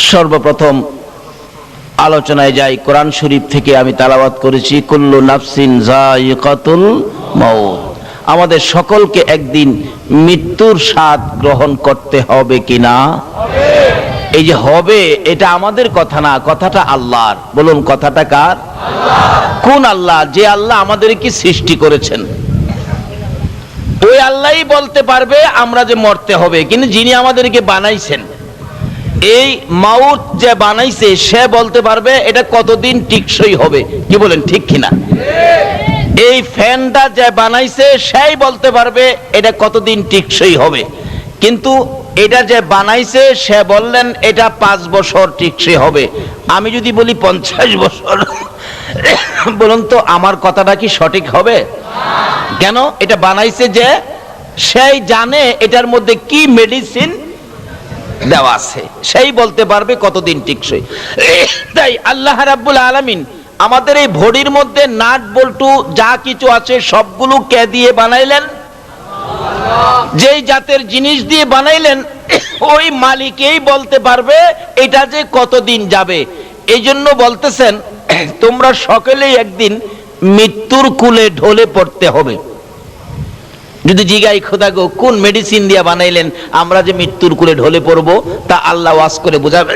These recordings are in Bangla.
সর্বপ্রথম আলোচনায় যাই। কোরআন শরীফ থেকে আমি তেলাওয়াত করেছি, কুল্লু নাফসিন যায়িকাতুল মাউত। আমাদের সকলকে একদিন মৃত্যুর স্বাদ গ্রহণ করতে হবে কিনা? এই যে হবে, এটা আমাদের কথা না, কথাটা আল্লাহর। বলুন, কথাটা কার? কোন আল্লাহ? যে আল্লাহ আমাদেরকে সৃষ্টি করেছেন, ওই আল্লাহই বলতে পারবে আমরা যে মরতে হবে। কিন্তু যিনি আমাদেরকে বানাইছেন, এই মাউত যে বানাইছে, সে বলতে পারবে এটা কতদিন টিকসই হবে। কি বলেন, ঠিক কিনা? এই ফ্যানটা যে বানাইছে, সেই বলতে পারবে এটা কতদিন টিকসই হবে। কিন্তু এটা যে বানাইছে, সে বললেন এটা 5 বছর টিকসই হবে। আমি যদি বলি 50 বছর, বলুন তো আমার কথাটা কি সঠিক হবে? কেন? এটা বানাইছে যে, সেই জানে এটার মধ্যে কি মেডিসিন দেওয়া আছে, সেই বলতে পারবে কতদিন টিকসই। তাই আল্লাহ রাব্বুল আলামিন আমাদের এই বডির মধ্যে নাট বল্টু যা কিছু আছে সবগুলো কে দিয়ে বানাইলেন? যেই জাতের জিনিস দিয়ে বানাইলেন, ওই মালিকই বলতে পারবে এটা যে কতদিন যাবে। এই জন্য বলতেছেন, তোমরা সকলেই একদিন মৃত্যুর কুলে ঢলে পড়তে হবে। যদি জিগাই, খোদা গো, কোন মেডিসিন দিয়া বানাইলেন আমরা যে মৃত্যুর কুলে ঢলে পড়ব? তা আল্লাহ ওয়াজ করে বোঝাবে।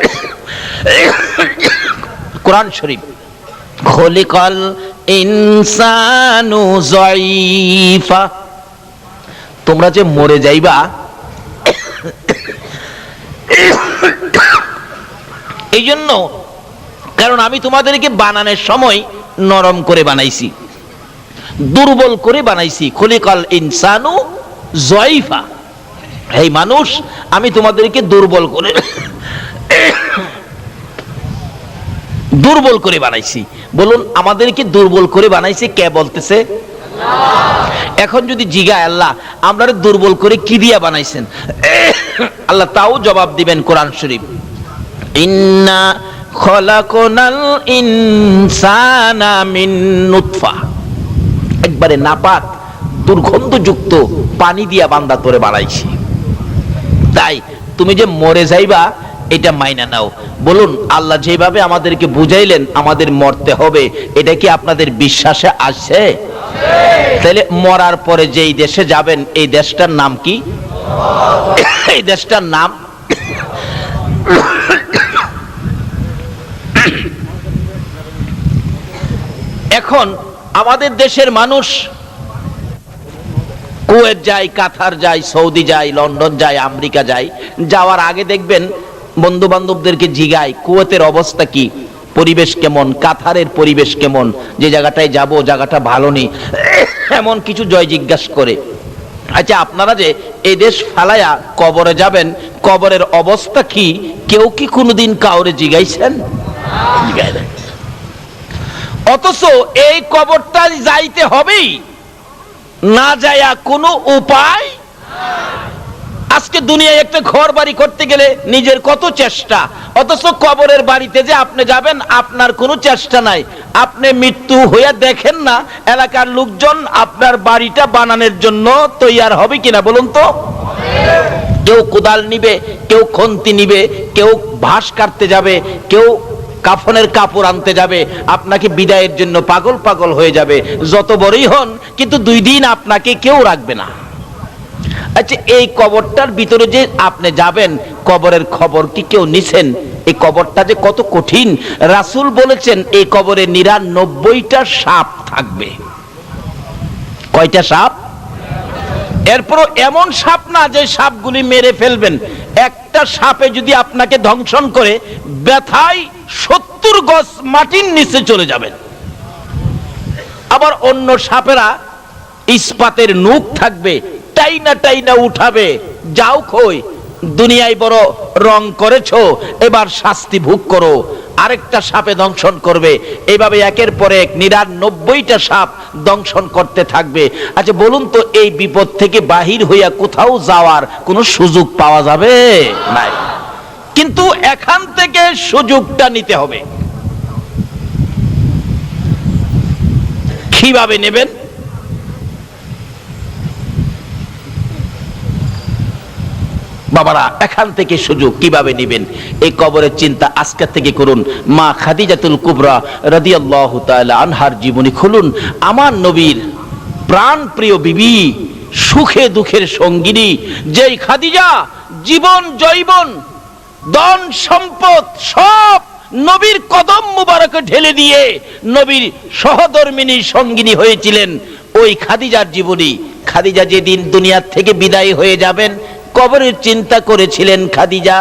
কোরআন শরীফ, খলিকাল ইনসানু যায়িফা, তোমরা যে মরে যাইবা, এই জন্য, কারণ আমি তোমাদেরকে বানানোর সময় নরম করে বানাইছি, দুর্বল করে বানাইছি। খলিকাল ইনসানু যায়িফা, এই মানুষ, আমি তোমাদেরকে দুর্বল করে বানাইছি। বলুন, আমাদেরকে দুর্বল করে বানাইছে কে বলতেছে? এখন যদি জিগায় আল্লাহ আমরা দুর্বল করে কি দিয়া বানাইছেন, আল্লাহ তাও জবাব দিবেন কোরআন শরীফ, ইন্না খলাকনাল ইনসানা মিন নুতফা, একবারে নাপাক দুর্গন্ধযুক্ত পানি দিয়া বান্দা তোরে বানাইছি। তাই তুমি যে মরে যাইবা এটা মাইনা নাও। বলুন, আল্লাহ যেভাবে আমাদেরকে বুঝাইলেন আমাদের মরতে হবে, এটা কি আপনাদের বিশ্বাসে আসছে? তাহলে মরার পরে যেই দেশে যাবেন, এই দেশটার নাম কি? এই দেশটার নাম এখন আমাদের দেশের মানুষ কুয়েত যায়, কাতার যায়, সৌদি যায়, লন্ডন যায়, আমেরিকা যায়। যাওয়ার আগে দেখবেন বন্ধু বান্ধবদেরকে জিগায় কুয়েতের অবস্থা কি, পরিবেশ কেমন, কাতারের পরিবেশ কেমন, যে জায়গাটায় যাব জায়গাটা ভালো নেই, এমন কিছু জয় জিজ্ঞাসা করে। আচ্ছা, আপনারা যে এই দেশ ফালায়া কবরে যাবেন, কবরের অবস্থা কি, কেউ কি কোনোদিন কাউরে জিগাইছেন? জিগায় না। অথচ এই কবরটা যাইতে হবেই, না যায়া কোনো উপায়। আজকে দুনিয়ায় একটা ঘর বাড়ি করতে গেলে নিজের কত চেষ্টা, অথচ কবরের বাড়িতে যে আপনি যাবেন আপনার কোনো চেষ্টা নাই। আপনি মৃত্যু হইয়া দেখেন না এলাকার লোকজন আপনার বাড়িটা বানানোর জন্য তৈয়ার হবে কিনা? বলুন তো। কেউ কোদাল নিবে, কেউ খন্তি নিবে, কেউ ঘাস কাটতে যাবে, কেউ কাফনের কাপড় আনতে যাবে, আপনাকে বিদায়ের জন্য পাগল পাগল হয়ে যাবে। যত বড়ই হন, কিন্তু 2 দিন আপনাকে কেউ রাখবে না। আচ্ছা, এই কবরটার ভিতরে যে আপনি যাবেন, কবরের খবর কি কেউ নিছেন? এই কবরটা যে কত কঠিন। রাসূল বলেছেন এই কবরে 99টা সাপ থাকবে। কয়টা সাপ? এরপর এমন সাপ না যে সাপগুলি মেরে ফেলবেন, একটা সাপে যদি আপনাকে ধ্বংসন করে, ব্যথায় 70 গজ মাটির নিচে চলে যাবেন। আবার অন্য সাপেরা ইস্পাতের নূক থাকবে, টাইনা টাইনা উঠাবে, যাও কই, দুনিয়ায় বড় রং করেছো, এবার শাস্তি ভোগ করো। আরেকটা সাপে দংশন করবে, এইভাবে একের পর এক 99টা সাপ দংশন করতে থাকবে। আচ্ছা বলুন তো, এই বিপদ থেকে বাহির হইয়া কোথাও যাওয়ার কোনো সুযোগ পাওয়া যাবে? নাই। কিন্তু এখান থেকে সুযোগটা নিতে হবে। কিভাবে নেবেন? বাবারা, এখান থেকে সুযোগ কিভাবে নেবেন এই কবরের চিন্তা আজকে থেকে করুন। মা খাদিজাতুল কুবরা রাদিয়াল্লাহু তাআলা আনহার জীবনী খুলুন। আমার নবীর প্রাণ প্রিয় বিবি, সুখে দুঃখের সঙ্গিনী, যেই খাদিজা জীবন জৈবন ধন সম্পদ সব নবীর কদম মুবারকে ঢেলে দিয়ে নবীর সহধর্মিনী সঙ্গিনী হয়েছিলেন, ওই খাদিজার জীবনী। খাদিজা যেদিন দুনিয়া থেকে বিদায় হয়ে যাবেন, কবরের চিন্তা করেছিলেন খাদিজা।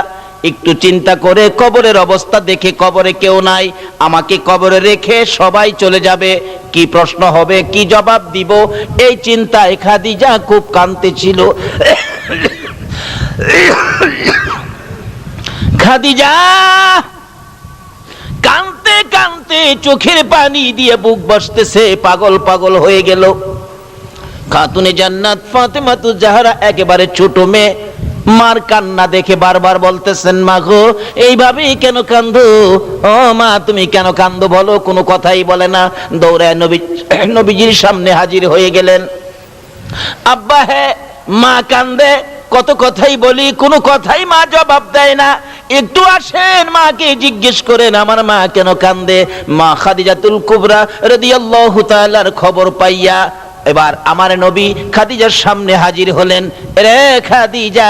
একটু চিন্তা করে কবরের অবস্থা দেখে, কবরে কেউ নাই, আমাকে কবরে রেখে সবাই চলে যাবে, কি প্রশ্ন হবে, কি জবাব দিব, এই চিন্তায় খাদিজা খুব কাঁদতেছিল। খাদিজা কাঁদতে কাঁদতে চোখের পানি দিয়ে বুক বসতেছে, পাগল পাগল হয়ে গেল। খাতুনে জান্নাত ফাতেমাতুজ জাহরা একেবারে ছোট মেয়ে, মার কান্না দেখে বারবার বলতেছেন, মা গো এইভাবেই কেন কান্দো? ও মা তুমি কেন কান্দো বলো? কোনো কথাই বলে না। দৌড়ায় নবীজির সামনে হাজির হয়ে গেলেন। আব্বা হ্যাঁ, মা কান্দে, কত কথাই বলি, কোনো কথাই মা জবাব দেয় না। একটু আসেন, মাকে জিজ্ঞেস করেন আমার মা কেন কান্দে। মা খাদিজাতুল কুবরা রাদিয়াল্লাহু তাআলার খবর পাইয়া এবার আমার নবী খাদিজার সামনে হাজির হলেন। রে খাদিজা,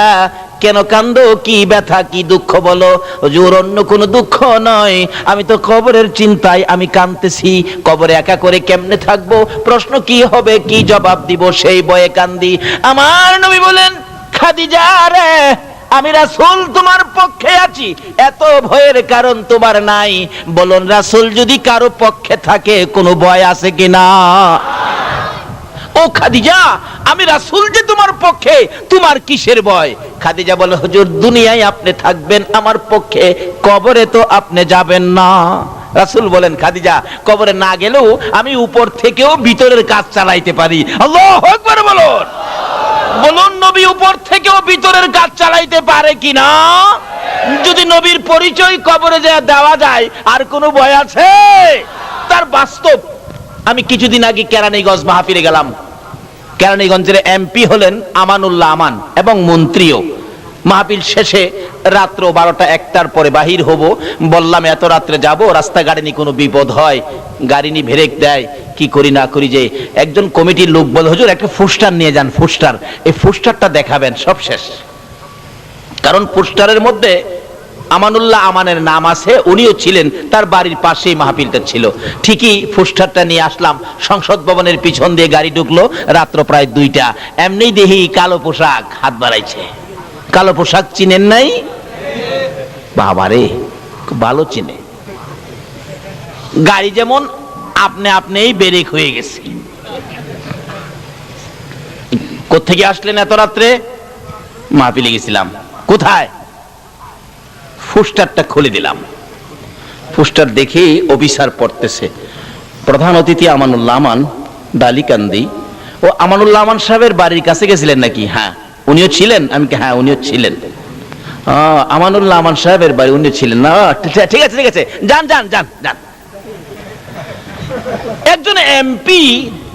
কেন কান্দো? কি ব্যথা, কি দুঃখ বলো? হুজুর অন্য কোনো দুঃখ নয়, আমি তো কবরের চিন্তায় আমি কাঁদতেছি। কবরে একা করে কেমনে থাকবো, প্রশ্ন কি হবে, কি জবাব দিব, সেই ভয়ে কান্দি। আমার নবী বলেন, খাদিজা রে, আমি রাসূল তোমার পক্ষে আছি, এত ভয়ের কারণ তোমার নাই। বলুন রাসূল যদি কারো পক্ষে থাকে কোনো ভয় আছে কিনা? ও খাদিজা, আমি রাসূল যে তোমার পক্ষে, তোমার কিসের ভয়? খাদিজা বলে, হুজুর দুনিয়ায় আপনি থাকবেন আমার পক্ষে, কবরে তো আপনি যাবেন না। রাসূল বলেন, খাদিজা কবরে না গেলেও আমি উপর থেকেও ভিতরের কাজ চালাইতে পারি। আল্লাহু আকবার বলুন। বলুন নবী উপর থেকেও ভিতরের কাজ চালাইতে পারে কিনা? যদি নবীর পরিচয় কবরে যা দেওয়া যায়, আর কোনো ভয় আছে? তার বাস্তব। আমি কিছুদিন আগে কেরানীগঞ্জ মাহফিলে গেলাম। কেরানীগঞ্জের এমপি হলেন আমানুল্লাহ আমান এবং মন্ত্রীও। মাহফিল শেষে রাত্র 12টা-1টার পরে বাহির হব। বললাম এত রাত্রে যাব, রাস্তাঘাটে নিয়ে কোনো বিপদ হয়, গাড়ি নিয়ে ব্রেক দেয়, কি করি না করি। যে একজন কমিটির লোক বলে, হুজুর একটা পোস্টার নিয়ে যান, পোস্টার, এই পোস্টারটা দেখাবেন। সব শেষ, কারণ পোস্টারের মধ্যে আমানুল্লাহ আমানের নাম আছে, উনিও ছিলেন, তার বাড়ির পাশেই মাহফিলটা ছিল। ঠিকই পোস্টারটা নিয়ে আসলাম, সংসদ ভবনের পিছন দিয়ে গাড়ি ঢুকলো, রাত্র প্রায় 2টা। এমনি দেখি কালো পোশাক হাত বাড়াইছে। কালো পোশাক চিনেন নাই? বাবারে, খুব ভালো চিনে। গাড়ি যেমন আপনি আপনিই ব্রেক হয়ে গেছে। কোত্থেকে আসলেন এত রাত্রে? মাহফিলে গেছিলাম। কোথায়? পোস্টারটা খুলে দিলাম। পোস্টার দেখে অফিসার পড়তেছে, প্রধান অতিথি আমানুল্লাহ আমান, ডালিকান্দি। ও আমানুল্লাহ আমান সাহেবের বাড়ির কাছে গেছিলেন নাকি? হ্যাঁ উনিও ছিলেন। আমি হ্যাঁ উনিও ছিলেন। আমানুল্লাহ আমান সাহেবের বাড়ি উনিও ছিলেন না? ঠিক আছে ঠিক আছে, যান যান যান যান। একজন এমপি,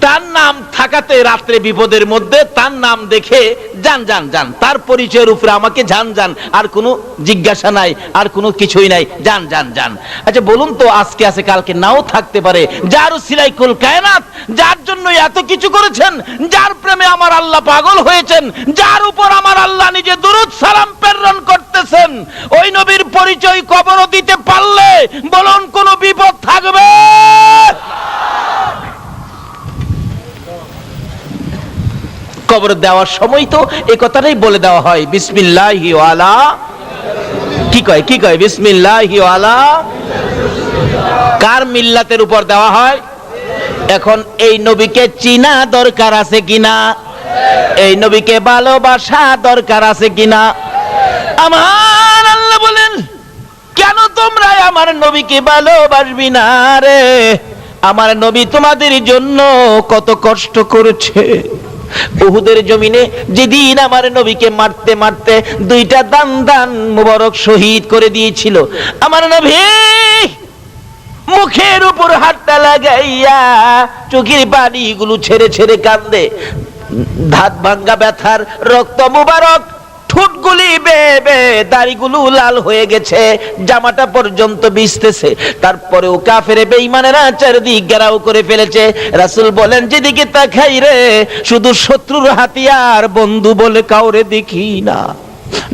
তার নাম থাকাতে রাত্রে বিপদের মধ্যে তার নাম দেখে যান যান যান, তার পরিচয়ের উপরে আমাকে যান যান, আর কোনো জিজ্ঞাসা নাই, আর কোনো কিছুই নাই, যান যান যান। আচ্ছা বলুন তো, আজকে আছে কালকে নাও থাকতে পারে, যার সিলাইকুল কায়নাত, যার জন্য এত কিছু করেছেন, যার প্রেমে আমার আল্লাহ পাগল হয়েছেন, যার উপর আমার আল্লাহ নিজে দুরূদ সালাম প্রেরণ করতেছেন, ওই নবীর পরিচয় কবর দিতে পারলে বলুন কোনো বিপদ থাকবে? কবর দেওয়ার সময় তো এই কথাটাই বলে দেওয়া হয়, বিসমিল্লাহি ওয়ালা, কি কয় কি কয়, বিসমিল্লাহি ওয়ালা। কার মিল্লাতের উপর দেওয়া হয়? এখন এই নবীকে চিনা দরকার আছে কিনা? এই নবীকে ভালোবাসা দরকার আছে কিনা? আমার আল্লাহ বলেন, কেন তোমরা আমার নবীকে ভালোবাসবি না রে? আমার নবী তোমাদের জন্য কত কষ্ট করেছে। উহুদের জমিনে যেদিন আমার নবীকে মারতে মারতে 2টা দান দান মুবারক শহীদ করে দিয়েছিল, আমার নবী মুখের উপর হাতটা লাগাইয়া চোখের পানিগুলো ছেড়ে ছেড়ে কান্দে। ধাত ভাঙ্গা ব্যথার রক্ত মুবারক ঠোঁটগুলি বেয়ে বেয়ে, দাড়িগুলো লাল হয়ে গেছে, জামাটা পর্যন্ত ভিজতেছে। তারপরেও কাফেরে বেঈমানেরা চারদিক ঘেরাও করে ফেলেছে। রাসূল বলেন, যেদিকে তাকাই রে শুধু শত্রুর হাতিয়ার, বন্ধু বলে কাউরে দেখি না।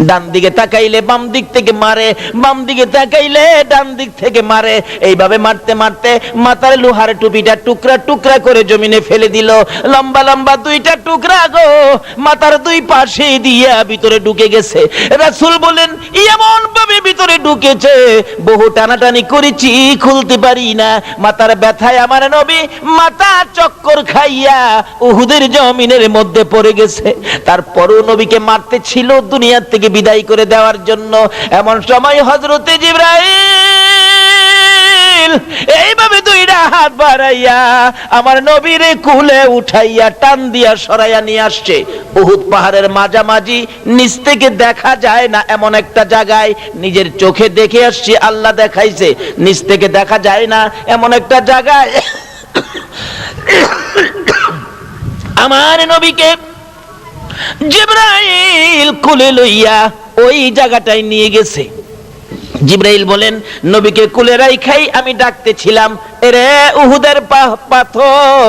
ডান দিকে তাকাইলে বাম দিক থেকে মারে, বাম দিকে তাকাইলে ডান দিক থেকে মারে। এইভাবে মারতে মারতে মাথার লোহার টুপিটা টুকরা টুকরা করে জমিনে ফেলে দিল। লম্বা লম্বা দুইটা টুকরা গো মাথার দুই পাশে দিয়া ভিতরে ঢুকে গেছে। রাসূল বলেন, এমন ভাবে ভিতরে ঢুকেছে, বহু টানাটানি করেছি, খুলতে পারি না। মাথার ব্যথায় আমার নবী মাথা চক্কর খাইয়া উহুদের জমিনের মধ্যে পড়ে গেছে। তারপরও নবীকে মারতে ছিল দুনিয়া থেকে বিদায় করে দেওয়ার জন্য। এমন সময় হযরতে জিবরাইল এইভাবে দুইটা হাত বাড়াইয়া আমার নবীরে কুলে উঠাইয়া টান দিয়া সরাইয়া নিয়ে আসছে। উহুদ পাহাড়ের মাঝামাঝি, নিচ থেকে দেখা যায় না এমন একটা জায়গায়, নিজের চোখে দেখে আসছি, আল্লাহ দেখাইছে, নিচ থেকে দেখা যায় না এমন একটা জায়গায় আমার নবীকে জিবরাইল কোলে লইয়া ওই জায়গাটায় নিয়ে গেছে। জিবরাইল বলেন, নবীকে কোলে রাইখাই আমি ডাকতেছিলাম, এরে উহুদের পাথর,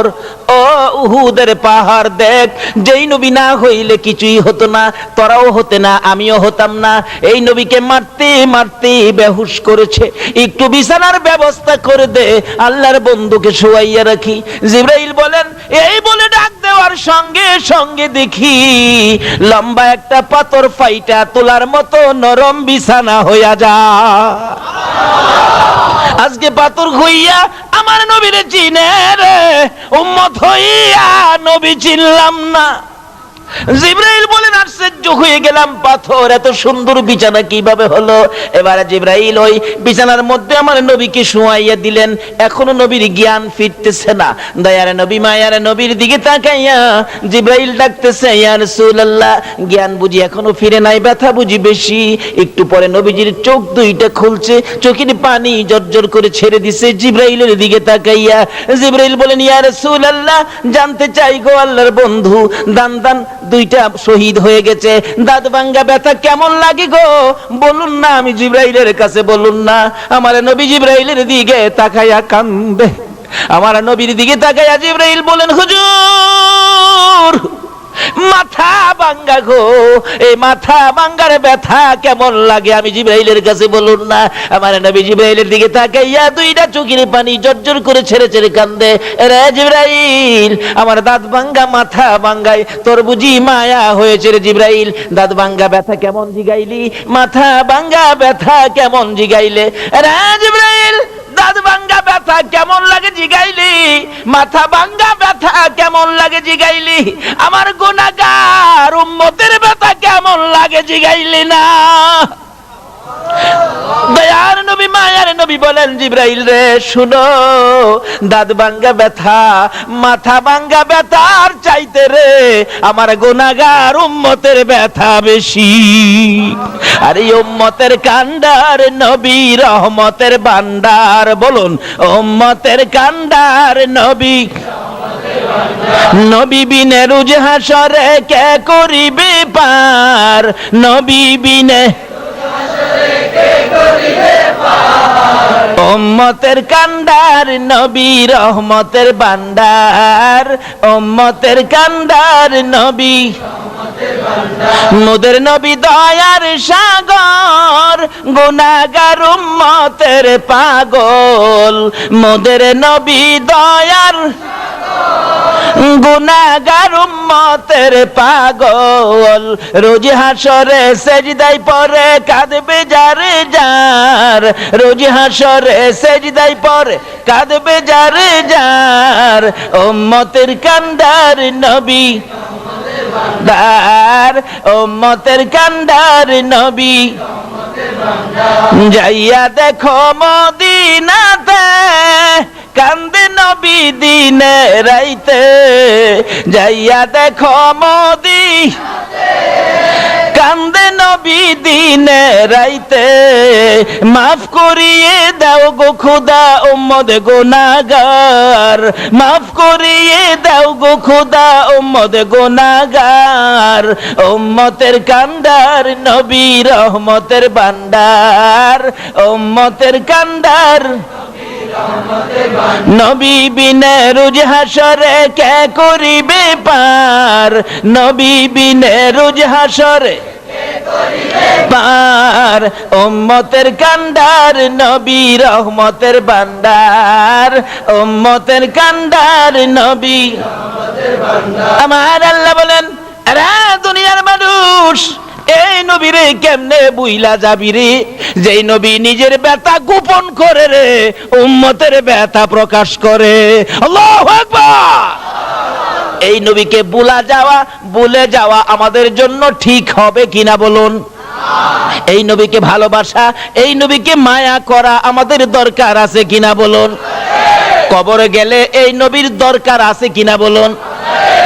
ও উহুদের পাহাড় দেখ, যেই নবী না হইলে কিছুই হতো না, তোরাও হতে না, আমিও হতাম না। এই নবীকে মারতে মারতে বেহুশ করেছে, একটু বিছানার ব্যবস্থা করে দে, আল্লাহর বন্ধুকে শোয়াইয়া রাখি। জিবরাইল বলেন, এই বলে ডাক দেওয়ার সঙ্গে সঙ্গে দেখি লম্বা একটা পাথর ফাইটা তোলার মতো নরম বিছানা হইয়া যা। আজকে পাথর হইয়া আমার নবীরে চিনে রে, উম্মত হইয়া নবী চিনলাম না। জিবরাইল বলেন, আশ্চর্য হয়ে গেলাম, পাথর এত সুন্দর বিছানা কিভাবে হলো? এবারে জিবরাইল ওই বিছানার মধ্যে আমার নবীকে শোয়াইয়া দিলেন। এখনো নবীর জ্ঞান ফিরতেছে না। দয়ার নবী মায়ার নবীর দিকে তাকাইয়া জিবরাইল ডাকতেছে, ইয়া রাসূলুল্লাহ, জ্ঞান বুঝি এখনো ফিরে নাই, ব্যথা বুঝি বেশি। একটু পরে নবীজির চোখ দুইটা খুলছে, চোখের পানি জর্জর করে ছেড়ে দিছে। জিবরাইলের দিকে তাকাইয়া জিবরাইল বলেন, ইয়া রাসূলুল্লাহ, জানতে চাই গো আল্লাহর বন্ধু, দান দান দুইটা শহীদ হয়ে গেছে, দাঁত ভাঙ্গা ব্যথা কেমন লাগে গো বলুন না। আমি জিবরাইলের কাছে বলুন না। আমার নবী জিবরাইলের দিকে তাকাইয়া কান্দে। আমার নবীর দিকে তাকাইয়া জিবরাইল বলেন, হুজুর মাথা ভাঙ্গা গো, এই মাথা ভাঙ্গার ব্যথা কেমন লাগে আমি জিবরাইলের কাছে বলুন না। আমার নবী জিবরাইলের দিকে তাকাইয়া দুইটা চোখের পানি জর্জর করে ছেড়ে ছেড়ে কান্দে। রে জিবরাইল, আমার দাঁত ভাঙ্গা মাথা ভাঙ্গায় তোর বুঝি মায়া হয়েছে রে জিবরাইল। দাঁত ভাঙ্গা ব্যথা কেমন জিগাইলি, মাথা ভাঙ্গা ব্যথা কেমন জিগাইলে? রে জিবরাইল, দাঁত ভাঙ্গা ব্যথা কেমন লাগে জিগাইলি, মাথা ভাঙ্গা ব্যথা কেমন লাগে জিগাইলি, আমার গুনাহগার উম্মতের ব্যথা কেমন লাগে জিগাইলি না। দয়ার নবী মায়ার নবী বলেন, জিবরাইল রে শুনো, দাঁত ভাঙ্গা ব্যথা মাথা ভাঙ্গা ব্যথার চাইতে রে আমার গুনাহগার উম্মতের ব্যথা বেশি। আর এই উম্মতের কান্ডার নবী রহমতের ভান্ডার, বলুন উম্মতের কান্ডার নবী। নবী বিনে রোজ হাসরে কে করিবে পার, নবী বিনে উম্মতের কান্ডার নবী রহমতের ভান্ডার, উম্মতের কান্ডার নবী। মোদের নবী দয়ার সাগর, গুনাহগার উম্মতের পাগল। মোদের নবী দয়ার গুনাহগার উম্মতের পাগল। রোজ হাসরে সেজদায় পড়ে কাঁদবে যারে যার, রোজ হাসরে সেজদায় পড়ে কাঁদবে যারে যার। উম্মতের কান্ডার নবী দার, উম্মতের কান্ডার নবী। যাইয়া দেখো মদিনাতে কান্দে নবী দিনে রাইতে, যাইয়া দেখো মদিনাতে কান্দে নবী দিনে রাইতে, মাফ করিয়ে দাও গো খোদা উম্মত গুনাহগার, মাফ করিয়ে দাও গো খোদা উম্মত গুনাহগার। উম্মতের কান্ডার নবী রহমতের ভান্ডার, উম্মতের কান্ডার নবী বিনে রোজ হাসরে কে করিবে পার, নবী বিনে রোজ হাসরে পার। উম্মতের কান্ডার নবী রহমতের ভান্ডার, উম্মতের কান্ডার নবী আমার আল্লাহ বলেন, এরা দুনিয়ার মানুষ এই নবীরে কেমনে বুইলা যাবি রে, যেই নবী নিজের ব্যথা গোপন করে রে উম্মতের ব্যথা প্রকাশ করে। আল্লাহু আকবার। এই নবীকে ভুলে যাওয়া আমাদের জন্য ঠিক হবে কিনা বলুন? এই নবীকে ভালোবাসা, এই নবীকে মায়া করা আমাদের দরকার আছে কিনা বলুন? কবরে গেলে এই নবীর দরকার আছে কিনা বলুন?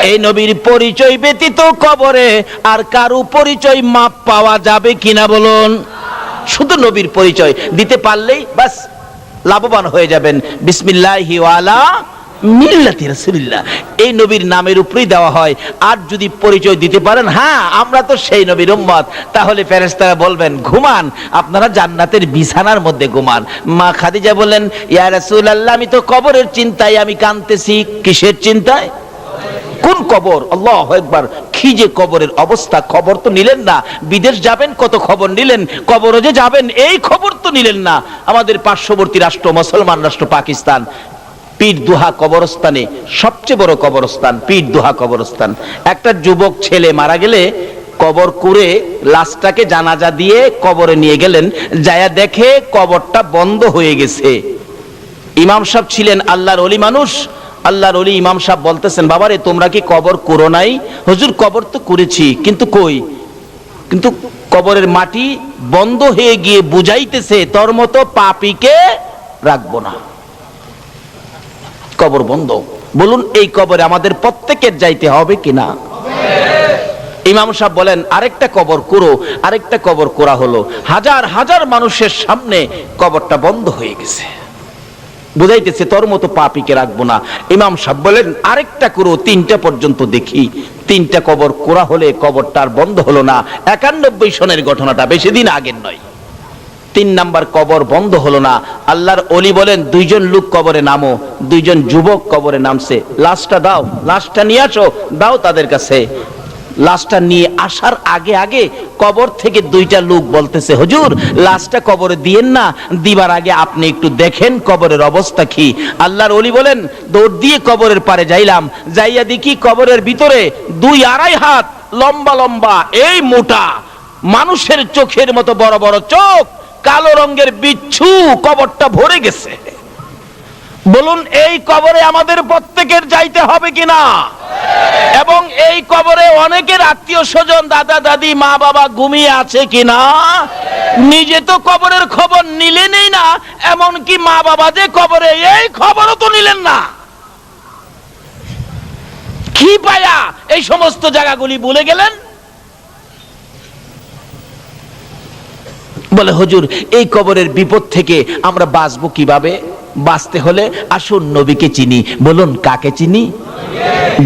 এই নবীর পরিচয় ব্যতীত কবরে আর কারো পরিচয় মাপ পাওয়া যাবে কিনা বলুন? শুধু নবীর পরিচয় দিতে পারলেই বাস লাভবান হয়ে যাবেন। বিসমিল্লাহি ওয়া আলা মিল্লাতি রাসূলিল্লাহ, এই নবীর নামের উপরেই দেওয়া হয়। আর যদি পরিচয় দিতে পারেন হ্যাঁ আমরা তো সেই নবীর উম্মত, তাহলে ফেরেশতারা বলবেন ঘুমান, আপনারা জান্নাতের বিছানার মধ্যে ঘুমান। মা খাদিজা বলেন, ইয়া রাসূলুল্লাহ আমি তো কবরের চিন্তায় আমি কাঁদতেছি। কিসের চিন্তায়? কোন কবর? আল্লাহু আকবার। কি যে কবরের অবস্থা, খবর তো নিলেন না। বিদেশ যাবেন কত খবর নিলেন, কবরে যে যাবেন এই খবর তো নিলেন না। আমাদের পার্শ্ববর্তী রাষ্ট্র মুসলমান রাষ্ট্র পাকিস্তান, পীরদুহা কবরস্থানে সবচেয়ে বড় কবরস্থান পীরদুহা কবরস্থান। একটা যুবক ছেলে মারা গেলে কবর করে লাশটাকে জানাজা দিয়ে কবরে নিয়ে গেলেন, যায়া দেখে কবরটা বন্ধ হয়ে গেছে। ইমাম সাহেব ছিলেন আল্লাহর ওলি মানুষ, আল্লাহর ওলি ইমাম সাহেব বলতেছেন, বাবারে তোমরা কি কবর করো নাই? হুজুর কবর তো করেছি, কিন্তু কই? কিন্তু কবরের মাটি বন্ধ হয়ে গিয়ে বুঝাইতেছে তোর মতো পাপীকে রাখবো না, কবর বন্ধ। বলুন এই কবরে আমাদের প্রত্যেকের যাইতে হবে কিনা? ইমাম সাহেব বলেন আরেকটা কবর করো, আরেকটা কবর করা হলো। হাজার হাজার মানুষের সামনে কবরটা বন্ধ হয়ে গেছে, বুঝাইতেছে তোর মতো পাপীকে রাখবো না। ইমাম সাহেব বলেন আরেকটা করো, 3টা পর্যন্ত দেখি। 3টা কবর করা হলে কবরটা আর বন্ধ হলো না। 91 সনের ঘটনাটা, বেশি দিন আগের নয়। 3 নাম্বার কবর বন্ধ হলো না। আল্লাহর ওলি বলেন 2 জন লোক কবরে নামো। 2 জন যুবক কবরে নামছে, লাশটা দাও, লাশটা নিয়ে আসো, দাও তাদের কাছে। লাশটা নিয়ে আসার আগে আগে কবর থেকে 2টা লোক বলতেছে, হুজুর লাশটা কবরে দিয়েন না, দিবার আগে আপনি একটু দেখেন কবরের অবস্থা কি। আল্লাহর ওলি বলেন দৌড় দিয়ে কবরের পারে যাইলাম, যাইয়া দেখি কবরের ভিতরে 2-2.5 হাত লম্বা লম্বা এই মোটা মানুষের চোখের মতো বড় বড় চোখ, কালো রঙের বিচ্ছু কবরটা ভরে গেছে। বলুন এই কবরে আমাদের প্রত্যেকের যাইতে হবে কিনা? এবং এই কবরে অনেকের আত্মীয় স্বজন, দাদা দাদি, মা বাবা ঘুমিয়ে আছে কিনা? নিজে তো কবরের খবর নিলেনই না, এমনকি মা বাবা যে কবরে এই খবরও তো নিলেন না। কি পায়া এই সমস্ত জায়গাগুলি ভুলে গেলেন? বলে হুজুর এই কবরের বিপদ থেকে আমরা বাঁচবো কিভাবে? বাঁচতে হলে আসুন নবীকে চিনি। বলুন কাকে চিনি?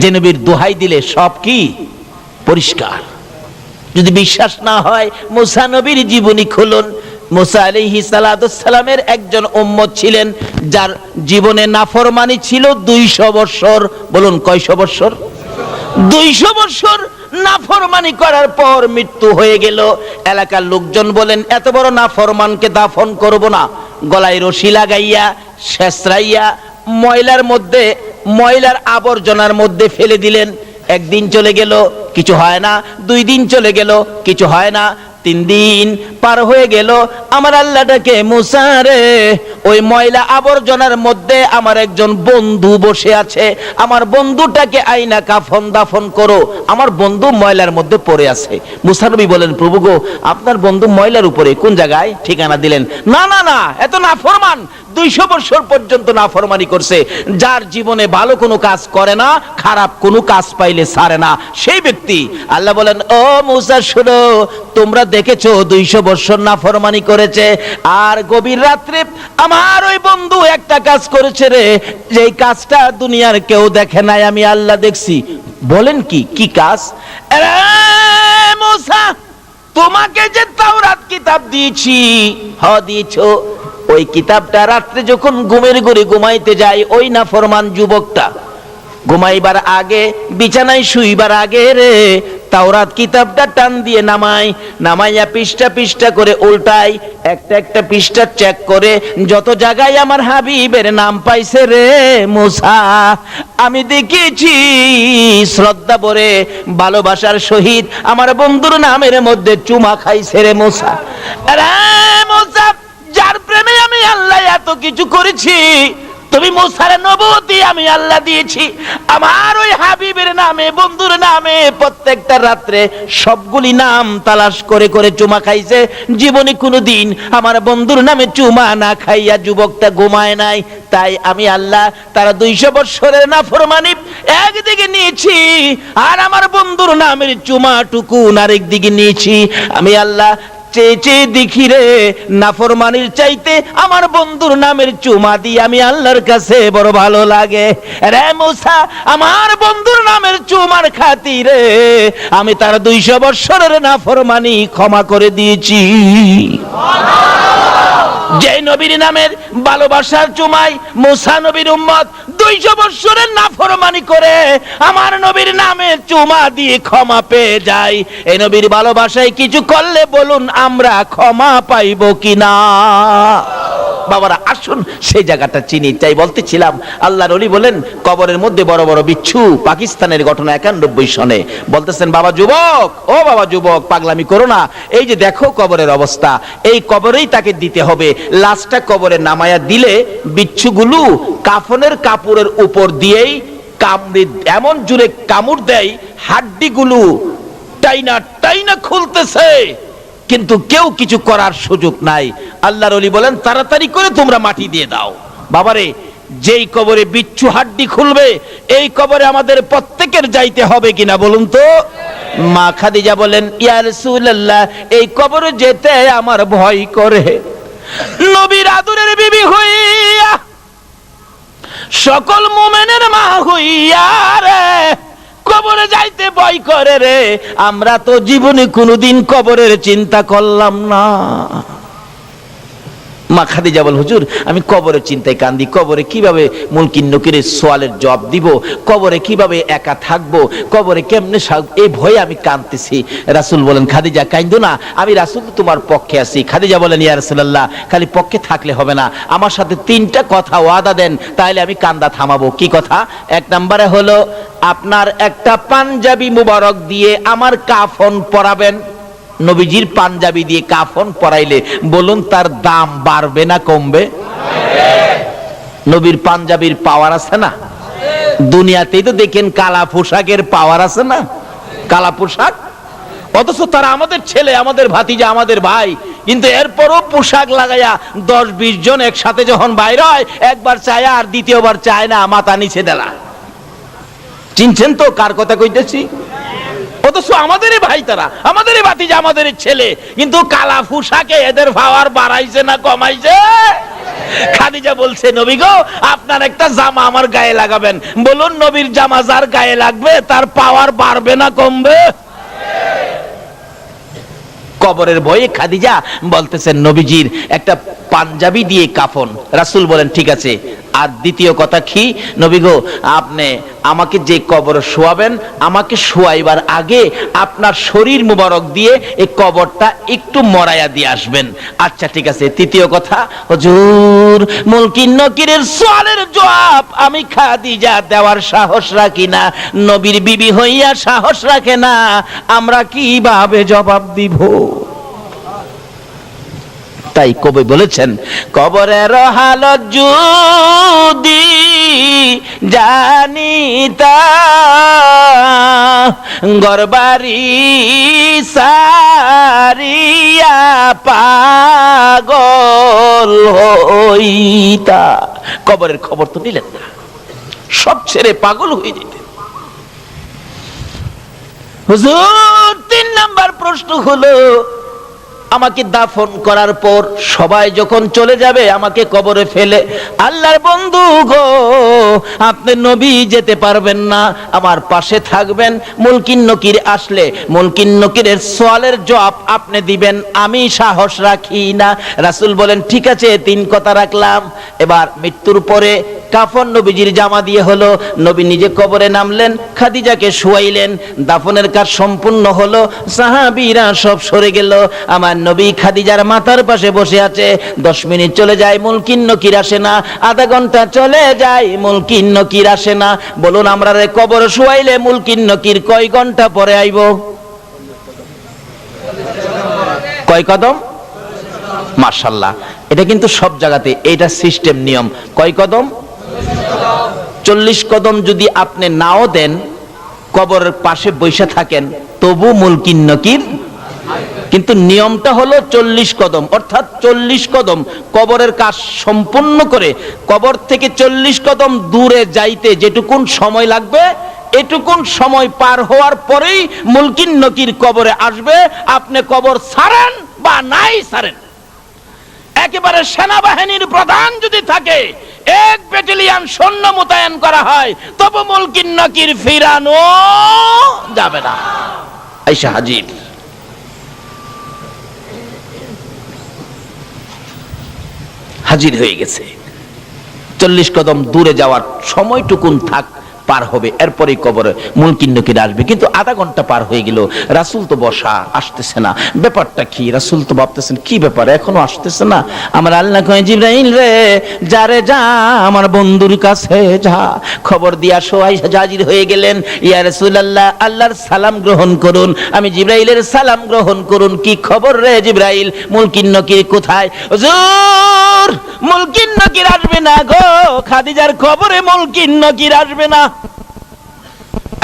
যে নবীর দোহাই দিলে সব কি পরিষ্কার। যদি বিশ্বাস না হয় মুসা নবীর জীবনী খুলুন। মুসা আলাইহিস সালামের একজন উম্মত ছিলেন যার জীবনে নাফরমানি ছিল 200 বছর। বলুন কয়শো বছর? 200 বছর নাফরমানি করার পর মৃত্যু হয়ে গেল। এলাকার লোকজন বলেন এত বড় নাফরমানকে দাফন করব না, গলায় রশি লাগাইয়া শেষরাইয়া ময়লার আবর্জনার মধ্যে ফেলে দিলেন। একদিন চলে গেল, কিছু হয় না। 2 দিন চলে গেল, কিছু হয় না। 3 দিন পার হয়ে গেল। আমার আল্লাহটাকে, মুসা রে ওই ময়লা আবর্জনার মধ্যে আমার একজন বন্ধু বসে আছে, আমার বন্ধুটাকে আইনা কাফন দাফন করো, আমার বন্ধু ময়লার মধ্যে পড়ে আছে। মুসা নবী বলেন প্রভু গো আপনার বন্ধু ময়লার উপরে কোন জায়গায়? ঠিকানা দিলেন। না না না, এত নাফরমান 200 বছর পর্যন্ত নাফরমানি করছে। যার জীবনে ভালো কোনো কাজ করে না, খারাপ কোনো কাজ পাইলে ছাড়ে না, সেই ব্যক্তি। আল্লাহ বলেন, ও মুসা শোনো, তোমরা দেখেছো 200 বছর নাফরমানি করেছে, আর গভীর রাত্রে আমার ওই বন্ধু একটা কাজ করেছে রে, যেই কাজটা দুনিয়ার কেউ দেখে নাই, আমি আল্লাহ দেখছি। বলেন কি কাজ? আরে মুসা, তোমাকে যে তাওরাত কিতাব দিয়েছি, দিয়েছো, ওই কিতাবটা রাত্রে যখন ঘুমের ঘরে ঘুমাইতে যায়, ওই নাফরমান যুবকটা ঘুমাইবার আগে, বিছানায় শুইবার আগে রে, তাওরাত কিতাবটা টান দিয়ে নামাইয়া পৃষ্ঠা পৃষ্ঠা করে উল্টাই, একটা পৃষ্ঠা চেক করে যত জায়গায় আমার হাবিবের নাম পাইছে রে মুসা, আমি দেখেছি শ্রদ্ধা ভরে ভালোবাসার সহিত আমার বন্ধুর নামের মধ্যে চুমা খাইছে রে মুসা। আরে মুসা, যার প্রেমে আমি আল্লাহ এত কিছু করেছি, তুমি মুসার নবুয়তি আমি আল্লাহ দিয়েছি, আমার ওই হাবিবের নামে, বন্ধুর নামে প্রত্যেকটা রাত্রে সবগুলি নাম তালাশ করে করে চুমা খাইছে। জীবনে কোনোদিন আমার বন্ধুর নামে চুমা না খাইয়া যুবকটা ঘুমায় নাই। তাই আমি আল্লাহ তারা 200 বছরের নাফরমানি একদিকে নিয়েছি, আর আমার বন্ধুর নামের চুমাটুকু আরেক দিকে নিয়েছি। আমি আল্লাহ চেয়ে দেখি রে, নাফরমানির চাইতে আমার বন্ধুর নামের চুমা দিয়ে আমি আল্লাহর কাছে বড় ভালো লাগে রে মুসা। আমার বন্ধুর নামের চুমার খাতিরে আমি তার 200 বছরের নাফরমানি ক্ষমা করে দিয়েছি। যে নবীর নামের ভালোবাসার চুমাই মুসা নবীর উম্মত 200 বছরের নাফরমানি করে আমার নবীর নামে চুমা দিয়ে ক্ষমা পেয়ে যায়, এই নবীর ভালোবাসায় কিছু করলে বলুন আমরা ক্ষমা পাইব কিনা? বাবারা আসুন সেই জায়গাটা চিনি। তাই বলতেছিলাম, আল্লাহর ওলি বলেন কবরের মধ্যে বড় বড় বিচ্ছু। পাকিস্তানের ঘটনা 91 সনে। বলতেছেন, বাবা যুবক, ও বাবা যুবক, পাগলামি করো না, এই যে দেখো কবরের অবস্থা, এই কবরেই তাকে দিতে হবে। লাশটা কবরে নামায়া দিলে বিচ্ছুগুলো কাফনের কাপড়ের উপর দিয়েই কামড়ে এমন জোরে কামড় দেয়, হাড্ডিগুলো টাইনা টাইনা খুলতেছে, কিন্তু কেউ কিছু করার সুযোগ নাই। আল্লাহর ওলি বলেন তাড়াতাড়ি করে তোমরা মাটি দিয়ে দাও। বাবারে, যেই কবরে বিচ্ছু হাড্ডি খুলবে, এই কবরে আমাদের প্রত্যেকের যাইতে হবে কিনা বলুন তো? মা খাদিজা বলেন, ইয়া রাসূলুল্লাহ, এই কবরে যেতে আমার ভয় করে। নবীর আদরের বিবি হইয়া, সকল মুমিনের মা হইয়া রে, কবরে যাইতে ভয় করে রে। আমরা তো জীবনে কোনোদিন কবরের চিন্তা করলাম না। মা খাদিজা বল, হুজুর আমি কবরের চিন্তায় কান্দি, কবরে কিভাবে মুনকির নকিরের সওয়ালের জবাব দিব, কবরে কিভাবে একা থাকবো, কবরে কেমনে, এই ভয়ে আমি কাঁদতেছি। রাসূল বলেন, খাদিজা কাঁদো না, আমি রাসূল তোমার পক্ষে আছি। খাদিজা বলেন, ইয়া রাসূলুল্লাহ, খালি পক্ষে থাকলে হবে না, আমার সাথে 3টা কথা ওয়াদা দেন, তাহলে আমি কান্দা থামাবো। কি কথা? 1 নম্বরে হলো আপনার একটা পাঞ্জাবি মুবারক দিয়ে আমার কাফন পরাবেন। নবীজির পাঞ্জাবি দিয়ে কাফন পরাইলে বলুন তার দাম বাড়বে না কমবে? নবীর পাঞ্জাবির পাওয়ার আছে না? দুনিয়াতেই তো দেখেন কালা পোশাকের পাওয়ার আছে না? কালা পোশাক, অথচ তারা আমাদের ছেলে, আমাদের ভাতিজা, আমাদের ভাই, কিন্তু এরপরও পোশাক লাগাইয়া 10-20 জন একসাথে যখন বাইর হয়, একবার চায় আর দ্বিতীয়বার চায় না, মাথা নিচে দেলা। চিনছেন তো কার কথা কইতেছি? অথচ আমাদেরই ভাই তারা, আমাদেরই ভাতিজা, আমাদেরই ছেলে, কিন্তু কালা পোশাকে এদের পাওয়ার বাড়াইছে না কমাইছে? খাদিজা বলছে, নবী গো, আপনার একটা জামা আমার গায়ে লাগাবেন। বলুন নবীর জামা যার গায়ে লাগবে তার পাওয়ার বাড়বে না কমবে? কবরের ভয়ে খাদিজা বলতেছেন নবীজির একটা পাঞ্জাবি দিয়ে কাফন। রাসূল বলেন, ঠিক আছে। আর দ্বিতীয় কথা কি? নবী গো, আপনি আমাকে যে কবরে শোয়াবেন, আমাকে শোয়াইবার আগে আপনার শরীর মুবারক দিয়ে এই কবরটা একটু মরাইয়া দিয়ে আসবেন। আচ্ছা ঠিক আছে। তৃতীয় কথা, হুজুর মুনকির নকিরের সওয়ালের জবাব আমি খাদিজা দেওয়ার সাহস রাখি না, নবীর বিবি হইয়া সাহস রাখে না, আমরা কিভাবে জবাব দিব? তাই কবি বলেছেন, কবরের হালত যদি জানিতা, ঘরবাড়ি সারিয়া পাগল হইতা। কবরের খবর তো নিলেন না, সব ছেড়ে পাগল হয়ে যেতেন। হুজুর ৩ নাম্বার প্রশ্ন হলো, আমাকে দাফন করার পর সবাই যখন চলে যাবে আমাকে কবরে ফেলে, আল্লাহর বন্ধু গো আপনি নবী যেতে পারবেন না, আমার পাশে থাকবেন। মুলকিন নকির আসলে মুলকিন নকিরের সওয়ালের জবাব আপনি দিবেন, আমি সাহস রাখি না। রাসূল বলেন ঠিক আছে, ৩ কথা রাখলাম। এবার মৃত্যুর পরে কাফন নবীজির জামা দিয়ে হলো, নবী নিজে কবরে নামলেন, খাদিজাকে শোয়াইলেন, দাফনের কাজ সম্পূর্ণ হলো, সাহাবীরা সব সরে গেল। আমার নবী খাদিজার মাথার পাশে বসে আছে। 10 মিনিট চলে যায়, মুলকিন নকির আসে না। আধা ঘন্টা চলে যায়, মুলকিন নকির আসে না। বলুন আমরা রে কবরে শোয়াইলে মুলকিন নকির কয় ঘন্টা পরে আইব? কয় কদম? মাশাআল্লাহ, এটা কিন্তু সব জায়গাতে এটা সিস্টেম, নিয়ম। কয় কদম? 40 কদম যদি আপনি নাও দেন, কবরের পাশে বসে থাকেন, তবু মুলকিন নকির, কিন্তু নিয়মটা হলো 40 কদম, অর্থাৎ 40 কদম কবরের কাজ সম্পূর্ণ করে কবর থেকে 40 কদম দূরে যাইতে যেটুকুন সময় লাগবে, এটুকুন সময় পার হওয়ার পরেই মুলকিন নকির কবরে আসবে। আপনি কবর ছাড়েন বা নাই ছাড়েন, একেবারে সেনাবাহিনীর প্রধান যদি থাকে, 1 ব্যাটালিয়ন সৈন্য মোতায়েন করা হয়, তবু মুলকিন নকির ফিরানো যাবে না। আয়েশা হাজির। হাজির হয়ে গেছে। 40 কদম দূরে যাওয়ার সময়টুকুন থাক পার হবে, এরপরে কবরে মুলকিন নকির আসবে। কিন্তু আধা ঘন্টা পার হয়ে গেল, রাসূল তো বসা, আসতেছে না। ব্যাপারটা কি? রাসূল তো ভাবতেছেন কি ব্যাপার, এখনো আসতেছে না। আমার আল্লাহ কয় জিবরাইল রে, যা রে যা, আমার বন্ধুর কাছে যা, খবর দিয়া সবাই হাজির হয়ে গেলেন। ইয়া রাসূলুল্লাহ, আল্লাহর সালাম গ্রহণ করুন। আমি জিবরাইলের সালাম গ্রহণ করুন। কি খবর রে জিবরাইল, মুলকিন নকির কোথায়? হুজুর মুলকিন নকির আসবে না গো, খাদিজার খবরে মুলকিন নকির আসবে না।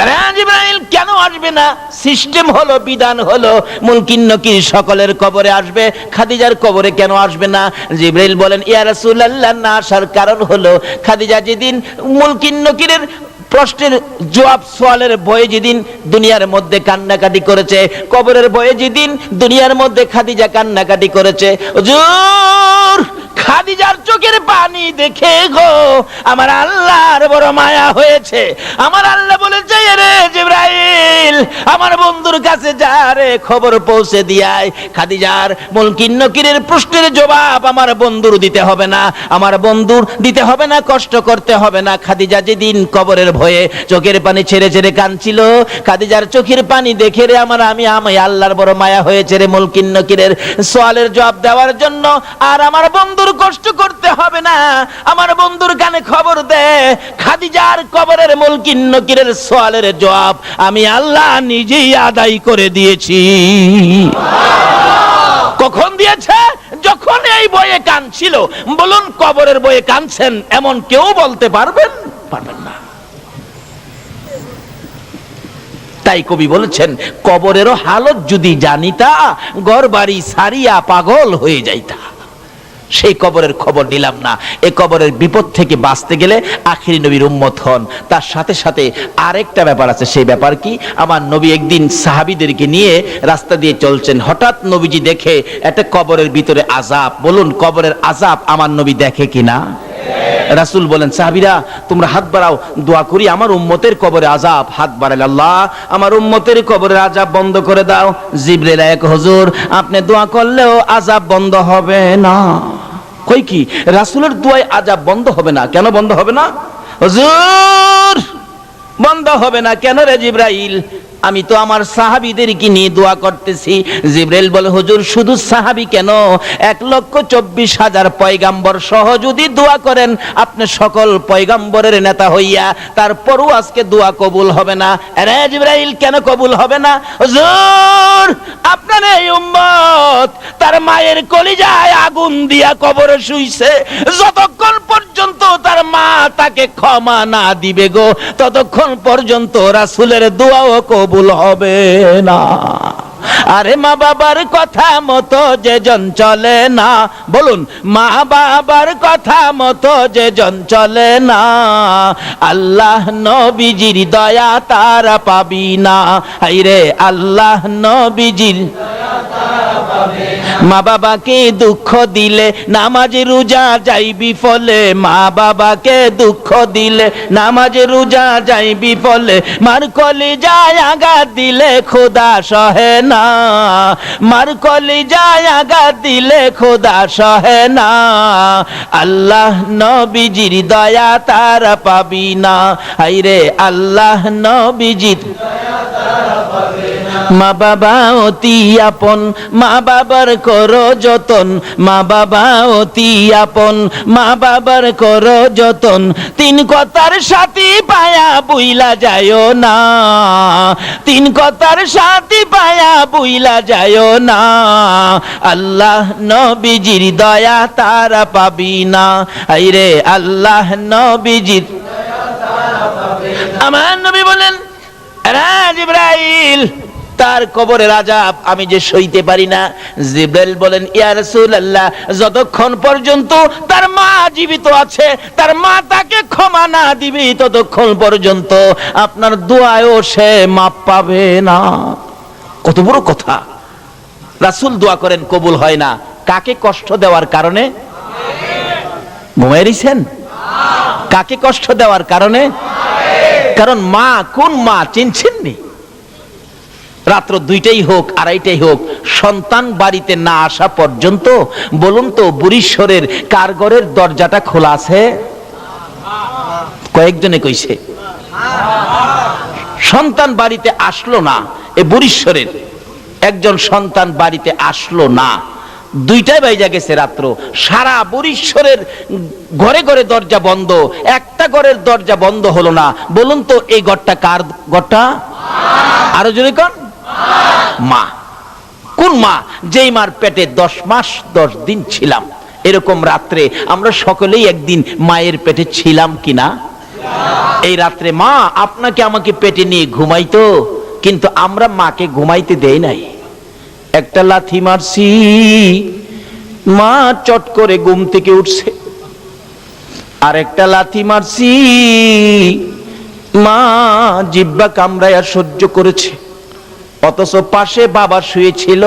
আরে জিবরাইল কেন আসবে না? সিস্টেম হলো, বিধান হলো, মুলকিন নকির সকলের কবরে আসবে, খাদিজার কবরে কেন আসবে না? জিবরাইল বলেন ইয়া রাসূলুল্লাহ, না আসার কারণ হলো খাদিজা যেদিন মুলকিন নকিরের প্রশ্নের জবাব সওয়ালের ভয়ে যেদিন দুনিয়ার মধ্যে কান্নাকাটি করেছে, কবরের ভয়ে যেদিন দুনিয়ার মধ্যে খাদিজা কান্নাকাটি করেছে, হুজুর খাদিজার চোখের পানি দেখে গো আমার আল্লাহর বড় মায়া হয়েছে। আমার আল্লাহ বলেছে রে জিবরাইল, আমার বন্ধুর কাছে যা রে, খবর পৌঁছে দিয়াই খাদিজার মুলকিন নকিরের প্রশ্নের জবাব আমার বন্ধুর দিতে হবে না, আমার বন্ধুর দিতে হবে না, কষ্ট করতে হবে না। খাদিজা যেদিন কবরের ভয়ে চোখের পানি ছেড়ে ছেড়ে কাঁদছিল, খাদিজার চোখের পানি দেখে রে আমি আল্লাহর বড় মায়া হয়েছে রে মুলকিন নকিরের সওয়ালের জবাব দেওয়ার জন্য। আর আমার বন্ধুর কষ্ট করতে হবে না, আমার বন্ধুর কানে খবর দে, খাদিজার কবরের মুলকিন নকিরের সওয়ালের জবাব আমি আল্লাহ নিজেই আদায় করে দিয়েছি। কখন দিয়েছে? যখন এই বয়ে কাঁদছিল। বলুন কবরের বয়ে কাঁদছেন এমন কেউ বলতে পারবেন? পারবেন না। তাই কবি বলেছেন, কবরেরও হালত যদি জানিতা, ঘর বাড়ি সারিয়া পাগল হয়ে যাইতা। সেই কবরের খবর নিলাম না। এই কবরের বিপদ থেকে বাঁচতে গেলে আখিরি নবীর উম্মত হন। তার সাথে সাথে আরেকটা ব্যাপার আছে। সেই ব্যাপার কি? আমার নবী একদিন সাহাবীদেরকে নিয়ে রাস্তা দিয়ে চলছেন, হঠাৎ নবীজি দেখে একটা কবরের ভিতরে আযাব। বলুন কবরের আযাব আমার নবী দেখে কিনা? রাসূল বলেন সাহাবীরা তোমরা হাত বাড়াও, দোয়া করি আমার উম্মতের কবরে আযাব। হাত বাড়ালে আল্লাহ আমার উম্মতের কবরের আযাব বন্ধ করে দাও। জিবরিল এক হুজুর আপনি দোয়া করলেও আযাব বন্ধ হবে না। কই কি রাসূলের দোয়ায় আযাব বন্ধ হবে না? কেন বন্ধ হবে না? হুজুর বন্ধ হবে না কেন রে জিবরাইল? আমি তো আমার সাহাবীদেরকে নিয়ে দোয়া করতেছি। জিবরাইল বলে হুজুর শুধু সাহাবী কেন, 1,24,000 পয়গাম্বর সহ যদি দোয়া করেন আপনি সকল পয়গাম্বরের নেতা হইয়া, তারপরও আজকে দোয়া কবুল হবে না। আরে জিবরাইল কেন কবুল হবে না? হুজুর আপনার এই উম্মত তার মায়ের কলিজায় আগুন দিয়া কবরে শুইছে, যতক্ষণ পর্যন্ত তার মা তাকে ক্ষমা না দিবে গো ততক্ষণ পর্যন্ত রাসূলের দোয়াও কবুল হবে না। আরে মা বাবার কথা মতো যে জন চলে না, বলুন মা বাবার কথা মতো যে জন চলে না, আল্লাহ নবীজির দয়া তারা পাবি না। হায়রে আল্লাহ নবীজির মা বাবাকে দুঃখ দিলে নামাজ রোজা যাইবি ফলে, মা বাবাকে দুঃখ দিলে নামাজ রোজা যাইবি ফলে, মার কলিজায় আঘাত দিলে খোদা সহে না, মার কলিজায় আঘাত দিলে খোদা সহে না, আল্লাহ নবীজির দয়া তারা পাবি না। হায়রে আল্লাহ নবীজির মা বাবা অতি আপন, মা বাবার করো যতন, মা বাবা অতি আপন, মা বাবার করো যতন, তিন কথার সাথী পায়া বুইলা যায়ও না, তিন কথার সাথী পায়া বুইলা যায়ও না, আল্লাহ নবীজির দয়া তারা পাবি না। হায়রে আল্লাহ নবীজির। আমার নবী বলেন, জিবরাইল তার কবরের আযাব আমি যে সইতে পারি না। জিবরাইল বলেন, ইয়া রাসূলুল্লাহ, যতক্ষণ পর্যন্ত তার মা জীবিত আছে, তার মা তাকে ক্ষমা না দিবে, ততক্ষণ পর্যন্ত আপনার দোয়ায়ও সে মাপ পাবে না। কত বড় কথা! রাসূল দোয়া করেন, কবুল হয় না। কাকে কষ্ট দেওয়ার কারণে? ঘুমায় রইছেন? কাকে কষ্ট দেওয়ার কারণে? কারণ মা, কোন মা চিনছেন নি? রাত্র 2টাই হোক, 2:30টাই হোক, সন্তান বাড়িতে না আসা পর্যন্ত বলুন তো বুড়িশ্বরের কার ঘরের দরজাটা খোলা আছে? কয়েকজনে কইছে সন্তান বাড়িতে আসলো না। এ বুড়িশ্বরের একজন সন্তান বাড়িতে আসলো না, 2টায় বাইজা গেছে রাত্র, সারা বুড়িশ্বরের ঘরে ঘরে দরজা বন্ধ, একটা ঘরের দরজা বন্ধ হলো না। বলুন তো এই ঘরটা কার ঘরটা? আরো জোরে কোন মা? কোন মা? যেই মার পেটে 10 মাস 10 দিন ছিলাম। এরকম রাত্রে আমরা সকলেই একদিন মায়ের পেটে ছিলাম কিনা? এই রাত্রে মা আপনাকে আমাকে পেটে নিয়ে ঘুমাইতো, কিন্তু আমরা মাকে ঘুমাইতে দেই নাই। একটা লাথি মারছি, মা চট করে ঘুম থেকে উঠছে। আর একটা লাথি মারছি, মা জিহ্বা কামড়ায়া সহ্য করেছে। অথচ পাশে বাবা শুয়েছিল,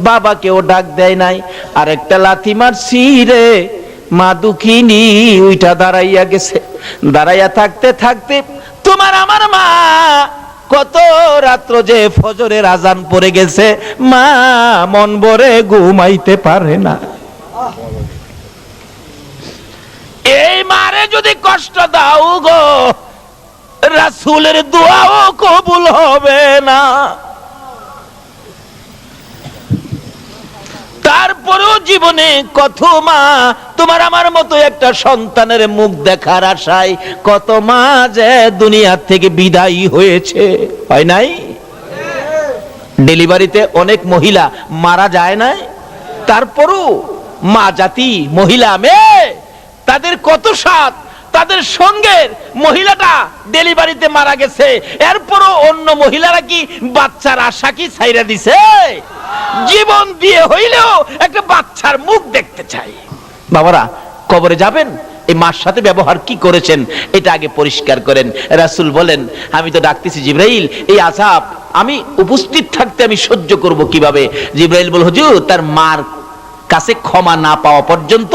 বাবাকেও ডাক দেয় নাই। আর একটা লাথি মারছি রে, মা দুঃখিনী উইটা দাঁড়াইয়া গেছে। দাঁড়াইয়া থাকতে থাকতে তোমার আমার মা কত রাত্র যে ফজরের আজান পড়ে গেছে, মা মন ভরে ঘুমাইতে পারে না। এই মারে যদি কষ্ট দাও গো, রাসূলের দোয়াও কবুল হবে না। তারপরেও জীবনে কত মা তোমার আমার মতো একটা সন্তানের মুখ দেখার আশায় কত মা যে দুনিয়া থেকে বিদায়ী হয়েছে, হয় নাই? ডেলিভারিতে অনেক মহিলা মারা যায় নাই? তারপরও মা জাতি, মহিলা মেয়ে, তাদের কত সাথ, তাদের সঙ্গের মহিলাটা ডেলিভারিতে মারা গেছে, এরপরও অন্য মহিলারা কি বাচ্চার আশা কি ছাইরা দিছে? জীবন দিয়ে হইলেও একটা বাচ্চার মুখ দেখতে চাই। বাবারা, কবরে যাবেন, এই মার সাথে ব্যবহার কি করেছেন এটা আগে পরিষ্কার করেন। রাসূল বলেন, আমি তো ডাকতেছি জিবরাইল, এই আযাব আমি উপস্থিত থাকতে আমি সহ্য করব কিভাবে? জিবরাইল বল, হুজুর তার মার কাছে ক্ষমা না পাওয়া পর্যন্ত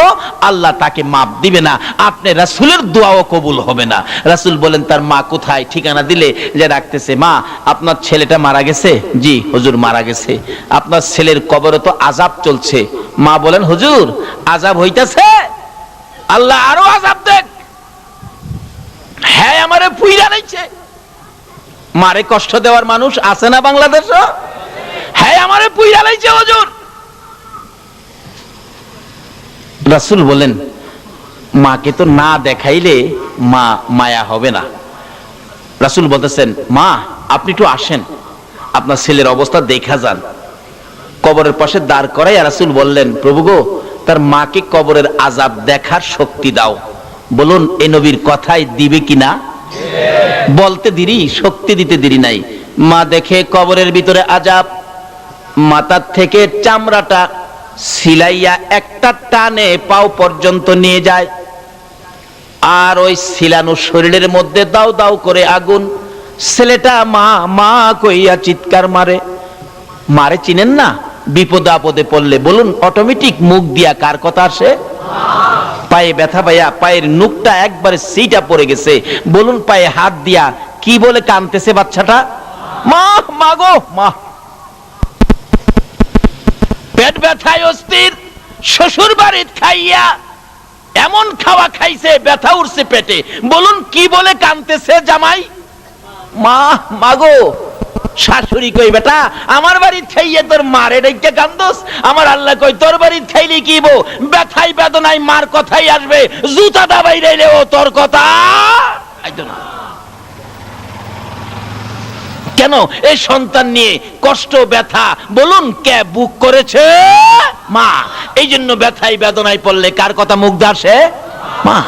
আল্লাহ তাকে মাপ দিবে না, আপনি রাসূলের দোয়াও কবুল হবে না। রাসূল বলেন, তার মা কোথায়? ঠিকানা দিলে যে ডাকতেছে, মা আপনার ছেলেটা মারা গেছে। জি হুজুর মারা গেছে। আপনার ছেলের কবরে তো আযাব চলছে। মা বলেন, হুজুর আযাব হইতাছে, আল্লাহ আরো আযাব দেখ। হ্যাঁ আমারে পুইরা নাইছে। মারে কষ্ট দেওয়ার মানুষ আছে না বাংলাদেশে? হ্যাঁ আমারে পুইরা নাইছে হুজুর। রাসূল বলেন, মাকে তো না দেখাইলে মা মায়া হবে না। রাসূল বলতেছেন, মা আপনি একটু আসেন, আপনার ছেলের অবস্থা দেখা যান। কবরের পাশে দাঁড় করাই রাসূল বললেন, প্রভু গো, তার মাকে কবরের আযাব দেখার শক্তি দাও। বলুন এ নবীর কথাই দিবে কিনা? বলতে দেরি, শক্তি দিতে দেরি নাই। মা দেখে কবরের ভিতরে আযাব, মাথার থেকে চামড়াটা সিলাইয়া একটা টানে পাও পর্যন্ত নিয়ে যায়, আর ওই সিলানো শরীরের মধ্যে দাও দাও করে আগুন। ছেলেটা মা মা কইয়া চিৎকার মারে। মারে চিনেন না? বিপদে আপদে পড়লে বলুন অটোমেটিক মুখ দিয়া কার কথা আসে? পায়ে ব্যথা পাইয়া পায়ের নুকটা একবারে সিটা পড়ে গেছে, বলুন পায়ে হাত দিয়া কি বলে কাঁদতেছে বাচ্চাটা? মা, মা গো মা। পেট ব্যথায় অস্থির, শ্বশুর বাড়িতে খাইয়া এমন খাওয়া খাইছে ব্যথা উঠছে পেটে, বলুন কি বলে কাঁদতেছে জামাই? মা, মা গো। শাশুড়ি কই বেটা আমার বাড়ি খাইয়ে তোর মারে ডেকে কান্দোস? আমার আল্লাহ কই তোর বাড়ি খাইলে কি বো, ব্যথাই বেদনায় মার কথাই আসবে, জুতা দাবাই রেলেও তোর কথা আইতো না। কেন? এই সন্তান নিয়ে কষ্ট ব্যথা বলুন কে বুক করেছে? মা। এই জন্য ব্যথাই বেদনায় পড়লে কার কথা মুখ দিয়ে আসে? মা।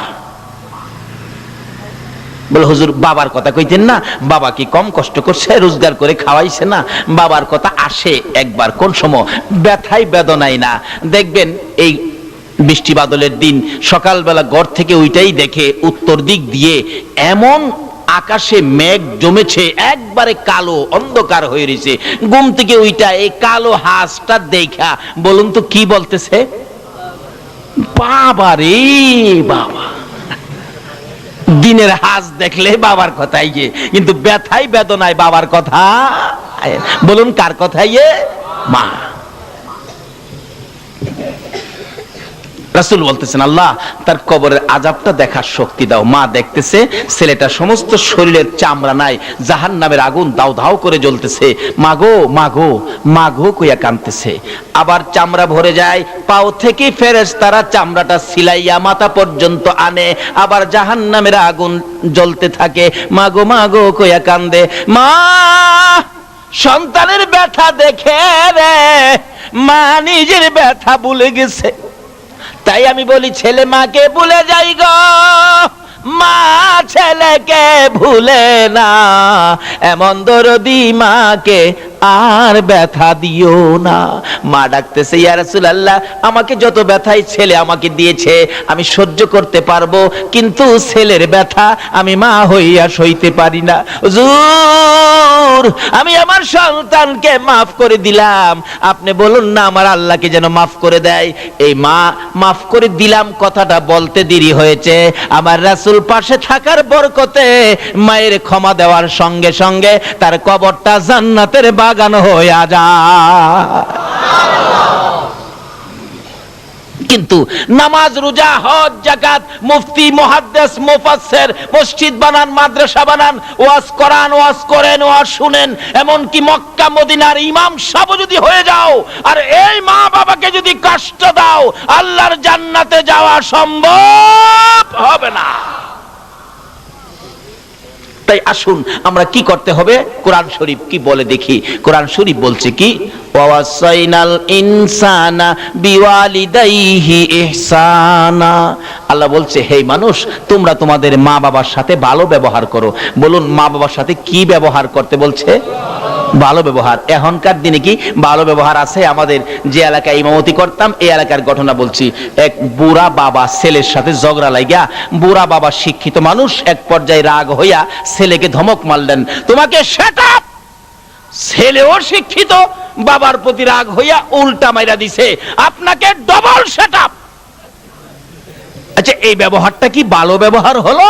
বলে হুজুর বাবার কথা কইতেন না, বাবা কি কম কষ্ট করছে, রোজগার করে খাওয়াইছে না? বাবার কথা আসে একবার, কোন সময়? ব্যথাই বেদনাই না। দেখবেন এই বৃষ্টি বাদলের দিন সকালবেলা ঘর থেকে ওইটাই দেখে উত্তর দিক দিয়ে এমন আকাশে মেঘ জমেছে, একবারে কালো অন্ধকার হয়ে রয়েছে। ঘুম থেকে ওইটা এই কালো হাঁসটা দেখা বলুন তো কি বলতেছে? বাবা রে বাবা। দিনের হাঁস দেখলে বাবার কথাই যে, কিন্তু ব্যথাই বেদনায় বাবার কথা বলুন কার কথাই? মা। রাসূল বলতেছেন আল্লাহ তার কবরের আযাবটা দেখার শক্তি দাও। মা দেখতেছে ছেলেটা সমস্ত শরীরের চামড়া নাই, জাহান্নামের আগুন দাও দাও করে জ্বলতেছে। মাগো মাগো মাগো কইয়া কাঁদতেছে। আবার চামড়া ভরে যায়, পাও থেকে ফেরেশতারা চামড়াটা সিলাইয়া মাথা পর্যন্ত আনে, আবার জাহান্নামের আগুন জ্বলতে থাকে। মাগো মাগো কইয়া কান্দে। মা সন্তানের ব্যথা দেখে রে মা নিজের ব্যথা ভুলে গেছে। তাই আমি বলি ছেলে মাকে ভুলে যাই গো, মা ছেলেকে ভুলে না। এমন দরদি মাকে আর ব্যথা দিও না। মা ডাকতেছে ইয়া রাসূলুল্লাহ আমাকে যত ব্যথাই ছেলে আমাকে দিয়েছে আমি সহ্য করতে পারবো, কিন্তু ছেলের ব্যথা আমি মা হইয়া সইতে পারি না। হুজুর আমি আমার সন্তানকে মাফ করে দিলাম, আপনি বলুন না আমার আল্লাহকে যেন মাফ করে দেয়। এই মা মাফ করে দিলাম কথাটা বলতে দেরি হয়েছে, আমার রাসূল পাশে থাকার বরকতে মায়ের ক্ষমা দেওয়ার সঙ্গে সঙ্গে তার কবরটা জান্নাতের বাগান হয়ে যায়। কিন্তু নামাজ রোজা হজ যাকাত মুফতি মুহাদ্দিস মুফাসসির মসজিদ বানান মাদ্রাসা বানান ওয়াজ করান ওয়াজ করেন ওয়াজ শুনেন, এমনকি মক্কা মদিনার ইমাম সাহেব যদি হয়ে যাও আর এই মা বাবাকে যদি কষ্ট দাও আল্লাহর জান্নাতে যাওয়া সম্ভব হবে না। তাই আসুন আমরা কি করতে হবে, কোরআন শরীফ কি বলে দেখি। কোরআন শরীফ বলছে কি ওয়াসাইনাল ইনসানা বিওয়ালিদাইহি ইহসানা। আল্লাহ বলছে হে মানুষ তোমরা তোমাদের মা বাবার সাথে ভালো ব্যবহার করো। বলুন মা বাবার সাথে কি ব্যবহার করতে বলছে? ভালো ব্যবহার। এখনকার দিনে কি ভালো ব্যবহার আছে? আমাদের যে এলাকায় ইমামতি করতাম এই এলাকার ঘটনা বলছি। এক বুড়া বাবা ছেলের সাথে ঝগড়া লাগিয়া, বুড়া বাবা শিক্ষিত মানুষ এক পর্যায়ে রাগ হইয়া ছেলেকে ধমক মারলেন, তোমাকে শাট আপ। ছেলেও শিক্ষিত, বাবার প্রতি রাগ হইয়া উল্টা মাইরা দিছে, আপনাকে ডবল শাট আপ। আচ্ছা এই ব্যবহারটা কি ভালো ব্যবহার হলো?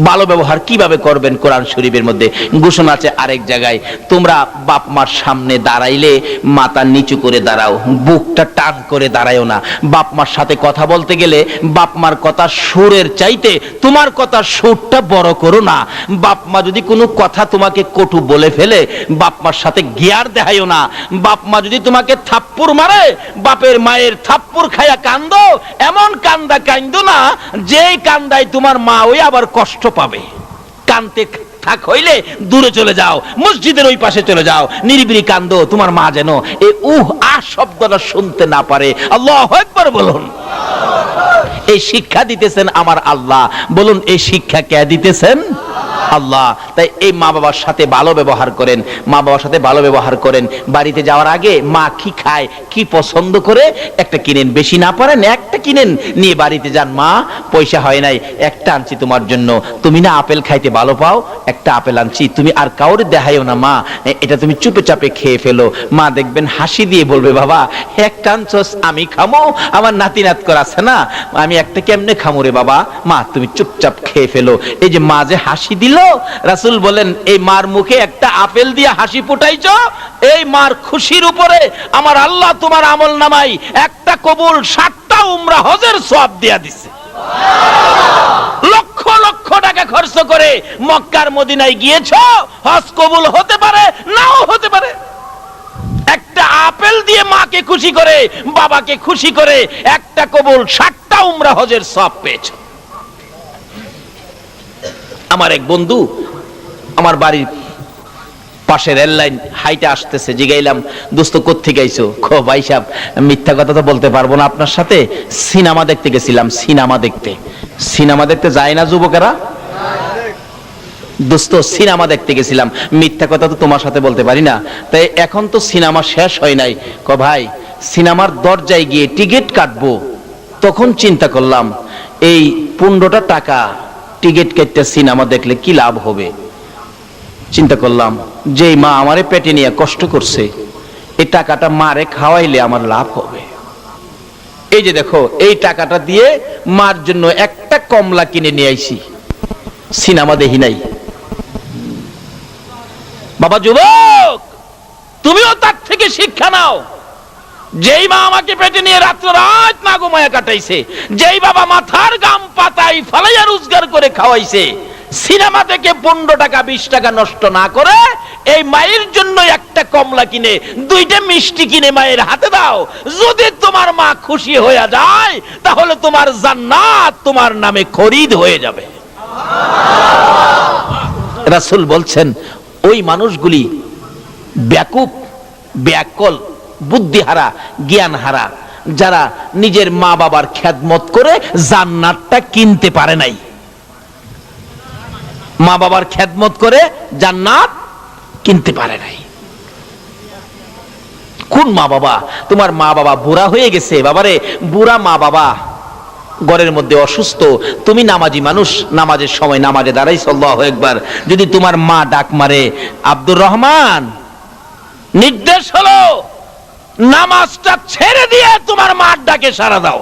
ভালো ব্যবহার কিভাবে করবেন? কোরআন শরীফের মধ্যে ঘোষণা আছে আরেক জায়গায়, তোমরা বাপ মার সামনে দাঁড়াইলে মাথা নিচু করে দাঁড়াও, বুকটা টান করে দাঁড়ায়ও না। বাপ মার সাথে কথা বলতে গেলে বাপ মার কথা সুরের চাইতে তোমার কথা সুরটা বড় করো না। বাপ মা যদি কোনো কথা তোমাকে কটু বলে ফেলে বাপ মার সাথে গিয়ার দেখাইও না। বাপ মা যদি তোমাকে থাপ্পড় মারে বাপের মায়ের থাপ্পড় খায়া কান্দো, এমন কান্দা কান্দো না যেই কান্দায় তোমার মা ওই আবার কষ্ট পাবে। কানতে থাক হইলে দূরে চলে যাও, মসজিদের ওই পাশে চলে যাও, নিরিবিলি কান্দো, তোমার মা যেন এই শব্দটা শুনতে না পারে। আল্লাহু আকবার বলুন। এই শিক্ষা দিতেছেন আমার আল্লাহ। বলুন এই শিক্ষা কে দিতেছেন? আল্লাহ, তাই এই মা বাবার সাথে ভালো ব্যবহার করেন, মা বাবার সাথে ভালো ব্যবহার করেন। বাড়িতে যাওয়ার আগে মা কি খায়, কি পছন্দ করে একটা কিনেন, বেশি না পারেন একটা কিনেন, নিয়ে বাড়িতে যান। মা, পয়সা হয় নাই, একটা আনছি তোমার জন্য, তুমি না আপেল খাইতে ভালো পাও, একটা আপেল আনছি, তুমি আর কাউরে দেখাইও না মা, এটা তুমি চুপে চাপে খেয়ে ফেলো। মা দেখবেন হাসি দিয়ে বলবে, বাবা একটা আনছস, আমি খামো, আমার নাতি নাত করা আছে না, আমি একটা কেমনে খামো রে বাবা, মা তুমি চুপচাপ খেয়ে ফেলো। এই যে মা যে হাসি দিল, রাসূল বলেন এই মার মুখে একটা আপেল দিয়ে হাসি ফুটাইছো, এই মার খুশির উপরে আমার আল্লাহ তোমার আমল নামাই একটা কবুল 60টা উমরা হজের সওয়াব দিয়া দিছে। লক্ষ লক্ষ টাকা খরচ করে মক্কার মদিনায় গিয়েছো, হজ কবুল হতে পারে নাও হতে পারে। একটা আপেল দিয়ে মাকে খুশি করে, বাবাকে খুশি করে একটা কবুল 60টা উমরা হজের সওয়াব পেয়েছো। আমার এক বন্ধু আমার বাড়ির পাশে রেল লাইন হাইটে আসতেছে, জিগাইলাম দোস্ত কোত্থেকে আইছো? খো ভাই সাহেব মিথ্যা কথা তো বলতে পারবো না আপনার সাথে, সিনেমা দেখতে গেছিলাম। সিনেমা দেখতে, সিনেমা দেখতে যায় না যুবকেরা? দোস্ত সিনেমা দেখতে গেছিলাম, মিথ্যা কথা তো তোমার সাথে বলতে পারি না। তাই এখন তো সিনেমা শেষ হয় নাই। ক ভাই সিনেমার দরজায় গিয়ে টিকিট কাটবো, তখন চিন্তা করলাম এই 15টা টাকা টিকিট কেটে সিনেমা দেখলে কি লাভ হবে। চিন্তা করলাম যেই মা আমারে পেটে নিয়ে কষ্ট করছে, এই টাকাটা মারে খাওয়াইলে আমার লাভ হবে। এই যে দেখো, এই টাকাটা দিয়ে মার জন্য একটা কমলা কিনে নিয়ে আইছি, সিনেমা দেখি নাই। বাবা যুবক, তুমিও তার থেকে শিক্ষা নাও। যেই মা আমাকে পেটে নিয়ে রাত্র রাত না ঘুমায়া কাটাইছে, যেই বাবা মাথার গাম পাতাই ফালাইয়া রোজগার করে খাওয়াইছে, সিনেমা থেকে 15 টাকা 20 টাকা নষ্ট না করে এই মায়ের জন্য একটা কমলা কিনে 2টা মিষ্টি কিনে মায়ের হাতে দাও। যদি তোমার মা খুশি হয়ে যায়, তাহলে তোমার জান্নাত তোমার নামে খরিদ হয়ে যাবে। রাসূল বলছেন ওই মানুষগুলি ব্যাকুপ, ব্যাকল, বুদ্ধিহারা, জ্ঞানহারা, যারা নিজের মা বাবার খেদমত করে জান্নাতটা কিনতে পারে নাই। মা বাবার খেদমত করে জান্নাত কিনতে পারে নাই। কোন মা বাবা? তোমার মা বাবা বুড়া হয়ে গেছে, বাবারে বুড়া মা বাবা ঘরের মধ্যে অসুস্থ, তুমি নামাজি মানুষ, নামাজের সময় নামাজে দাঁড়াইছো, আল্লাহু আকবার, যদি তোমার মা ডাক মারে, আব্দুর রহমান, নির্দেশ হলো নামাজটা ছেড়ে দিয়ে তোমার মার ডাকে সাড়া দাও।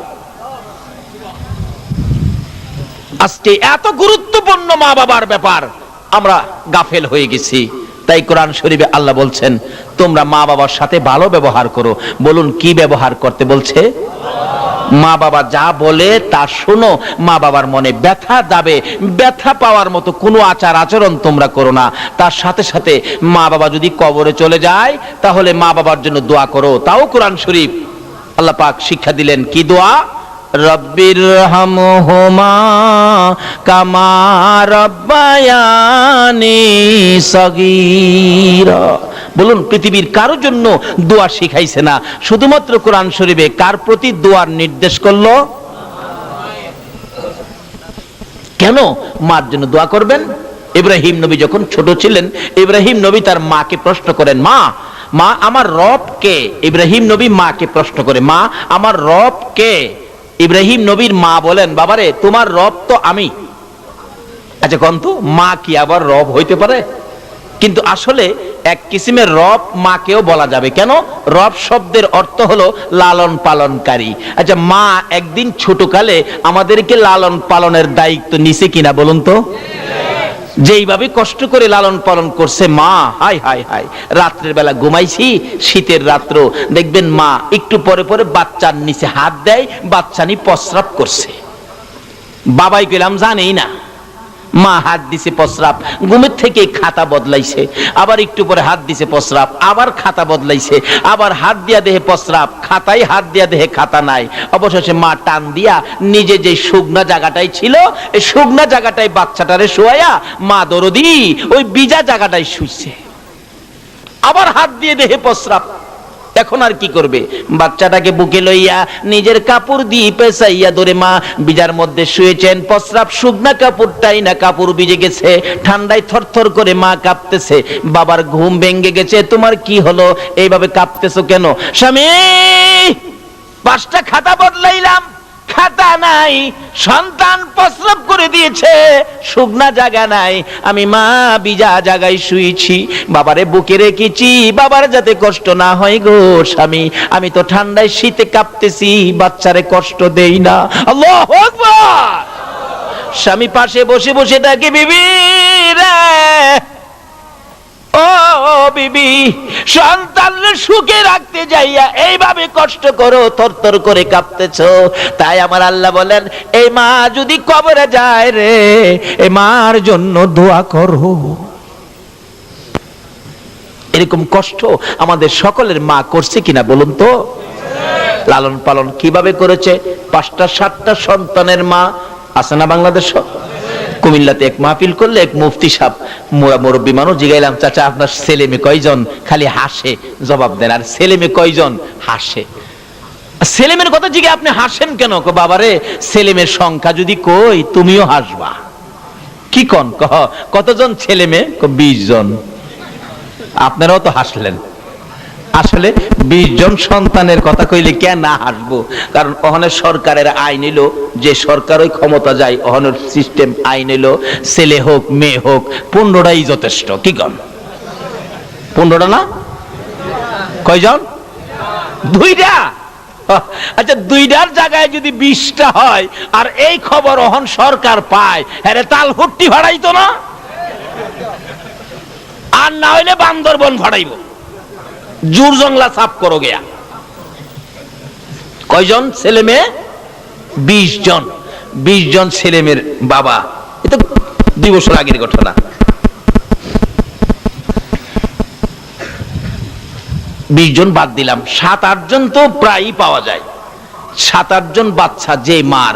আজকে এত গুরুত্বপূর্ণ মা বাবার ব্যাপার আমরা গাফেল হয়ে গেছি। তাই কোরআন শরীফে আল্লাহ বলছেন তোমরা মা বাবার সাথে ভালো ব্যবহার করো। বলুন কি ব্যবহার করতে বলছে? মা বাবা যা বলে তা শোনো। মা বাবার মনে ব্যথা যাবে, ব্যথা পাওয়ার মতো কোনো আচার আচরণ তোমরা করো না। তার সাথে সাথে মা বাবা যদি কবরে চলে যায়, তাহলে মা বাবার জন্য দোয়া করো। তাও কোরআন শরীফ আল্লাহ পাক শিক্ষা দিলেন, কি দোয়া? রব্বিরহামহুমা কামা রাব্বায়ানি সগীরা। বলুন পৃথিবীর কারোর জন্য দোয়া শিখাইছে না, শুধুমাত্র কোরআন শরীফে কার প্রতি দোয়ার নির্দেশ করলো? কেন মার জন্য দোয়া করবেন? ইব্রাহিম নবী যখন ছোট ছিলেন, ইব্রাহিম নবী তার মাকে প্রশ্ন করেন, মা মা আমার রব কে? ইব্রাহিম নবী মাকে প্রশ্ন করে, মা আমার রব কে? ইব্রাহিম নবীর মা বলেন, বাবারে তোমার রব তো আমি। আচ্ছা কন্ত মা কি আবার রব হইতে পারে? কিন্তু আসলে এক কিসিমের রব মাকেও বলা যাবে। কেন? রব শব্দের অর্থ হলো লালন পালনকারী। আচ্ছা মা একদিন ছোটকালে আমাদেরকে লালন পালনের দায়িত্ব নিছে কিনা বলুন তো? যেইভাবে কষ্ট করে লালন পালন করছে মা, হাই হাই হাই, রাত্রের বেলা ঘুমাইছি, শীতের রাত্র, দেখবেন মা একটু পরে পরে বাচ্চার নিচে হাত দেয়, বাচ্চা নি প্রস্রাব করছে, বাবাই গেলাম জানেই না, মা হাত দিছে প্রস্রাব, ঘুমের থেকে খাতা বদলাইছে, আবার একটু পরে হাত দিছে প্রস্রাব, আবার খাতা বদলাইছে, আবার হাত দিয়া দেহে প্রস্রাব, খাতায় হাত দিয়া দেহে খাতা নাই। অবশেষে মা টান দিয়া নিজে যে শুকনা জায়গাটাই ছিল, এই শুকনা জায়গাটাই বাচ্চাটারে শোয়া মা দরদি ওই বিজা জায়গাটাই শুইছে, আবার হাত দিয়ে দেহে প্রস্রাব। এখন আর কি করবে? বাচ্চাটাকে বুকে লইয়া নিজের কাপড় দিয়ে পেঁচাইয়া ধরে মা বিজার মধ্যে শুয়েছেন। প্রস্রাব শুকনা কাপড়টাই না, কাপড় ভিজে গেছে, ঠান্ডায় থরথর করে মা কাঁপতেছে। বাবার ঘুম ভেঙে গেছে। তোমার কি হলো, এইভাবে কাঁপতেছো কেন? স্বামী, 5টা খাতা বদলাইলাম, খাতা নাই, সন্তান প্রস্রাব করে দিয়েছে, শুকনা জায়গা নাই, আমি মা বিজা জায়গায় শুয়েছি, বাবারে বুকে রেখেছি, বাবার যাতে কষ্ট না হয় গো স্বামী, আমি তো ঠান্ডায় শীতে কাঁপতেছি, বাচ্চারে কষ্ট দেই না। আল্লাহু আকবার। স্বামী পাশে বসে বসে ডাকে, বিবি রে, ও বিবি, সন্তান সুখে রাখতে যাইয়া এইভাবে কষ্ট করো, থরথর করে কাঁপতেছো। তাই আমার আল্লাহ বলেন, এই মা যদি কবরে যায় রে, এই মার জন্য দোয়া করো। এরকম কষ্ট আমাদের সকলের মা করছে কিনা বলুন তো? লালন পালন কিভাবে করেছে? 5টা 7টা সন্তানের মা আছে না বাংলাদেশ? কুমিল্লাতে এক মাহফিল করলে এক মুফতি সাহেব, মুরব্বী মানুষ, জিগাইলাম, চাচা আপনার ছেলে মেয়ে কয়জন? খালি হাসে জবাব দেন। আর ছেলে মেয়ে কয়জন? হাসে। ছেলে মেয়ের কথা জিগে আপনি হাসেন কেন? বাবারে, ছেলে মেয়ের সংখ্যা যদি কই, তুমিও হাসবা। কি কন? কতজন ছেলে মেয়ে? 20 জন। আপনারাও তো হাসলেন। আসলে 20 জন সন্তানের কথা কইলে কেন না হাসবো? কারণ ওখানে সরকারের আইন এলো, যে সরকার ওই ক্ষমতা যায়, ওখানের সিস্টেম আইন এলো, ছেলে হোক মেয়ে হোক 15টাই যথেষ্ট। কি কন? 15টা না? কয়জন? 2টা। আচ্ছা, 2টার জায়গায় যদি 20টা হয়, আর এই খবর ওখান সরকার পায়, হ্যাঁ তাল হুট্টি ভাড়াইতো না? আর না হইলে বান্দরবন ভাড়াইব। জোর জংলা সাফ করো গিয়া। কয়জন ছেলে মেয়ে? 20 জন। 20 জন ছেলে মেয়ের বাবা। এটা 2 বছর আগের ঘটনা। 20 জন বাদ দিলাম, 7-8 জন তো প্রায়ই পাওয়া যায়। 7-8 জন বাচ্চা যে মার,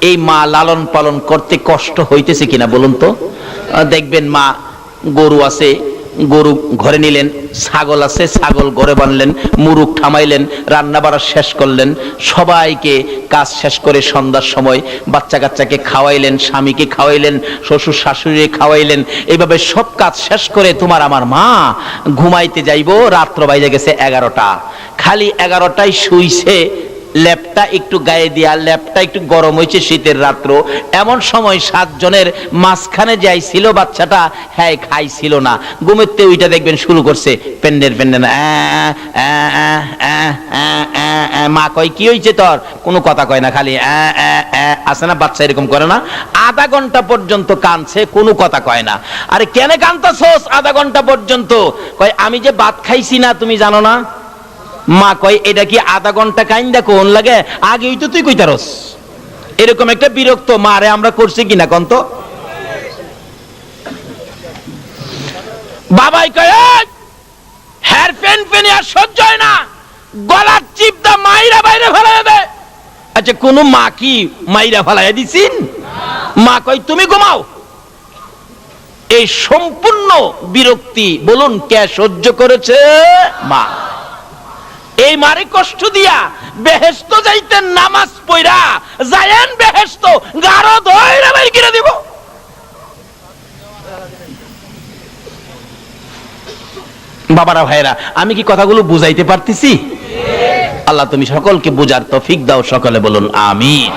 এই মা লালন পালন করতে কষ্ট হইতেছে কিনা বলুন তো? দেখবেন মা গরু আছে, গরু ঘরে নিলেন, ছাগল আছে, ছাগল ঘরে বানলেন, মুরুগ থামাইলেন, রান্না বাড়া শেষ করলেন, সবাইকে কাজ শেষ করে সন্ধ্যার সময় বাচ্চা কাচ্চাকে খাওয়াইলেন, স্বামীকে খাওয়াইলেন, শ্বশুর শাশুড়ি খাওয়াইলেন, এইভাবে সব কাজ শেষ করে তোমার আমার মা ঘুমাইতে যাইবো, রাত্র বাইরে গেছে 11টা। খালি 11টায় শুইছে, ল্যাপটা একটু গায়ে দিয়া, ল্যাপটা একটু গরম হয়েছে, শীতের রাত্র, এমন সময় 7 জনের মাঝখানে যাই ছিল বাচ্চাটা, হ্যাঁ খাইছিল না, ঘুমেতে ওইটা দেখবেন শুরু করছে পেন্ডের পেন্ডেন, মা কয় কি হয়েছে তোর? কোনো কথা কয় না, খালি আছে না বাচ্চা এরকম করে না? আধা ঘন্টা পর্যন্ত কাঁদছে, কোনো কথা কয় না। আরে কেন কাঁদতাছস আধা ঘন্টা পর্যন্ত? কয় আমি যে ভাত খাইছি না, তুমি জানো না? মা কয় এটা কি আধা ঘন্টা কাইন্দা কোন লাগে? আগেই তো তুই কইতারস। এরকম একটা বিরক্ত মারে আমরা করছি কিনা কন্ত? বাবাই কয় হেয়ার পেন পেনে আর সহ্য হয় না, গলার চিপটা মাইরা বাইরে ফেলাই দে। আচ্ছা, কোন মা কি মাইরা ফেলাই দিছিন? মা কয় তুমি ঘুমাও। এই সম্পূর্ণ বিরক্তি বলুন কে সহ্য করেছে? মা। এই মারে কষ্ট দিয়া বেহেশত যাইতেন নামাজ পড়া, যায়েন বেহেশত গারো ধইরা বের করে দিব। বাবারা ভাইরা, আমি কি কথাগুলো বুঝাইতে পারতেছি? আল্লাহ তুমি সকলকে বুঝার তৌফিক দাও, সকলে বলুন আমিন।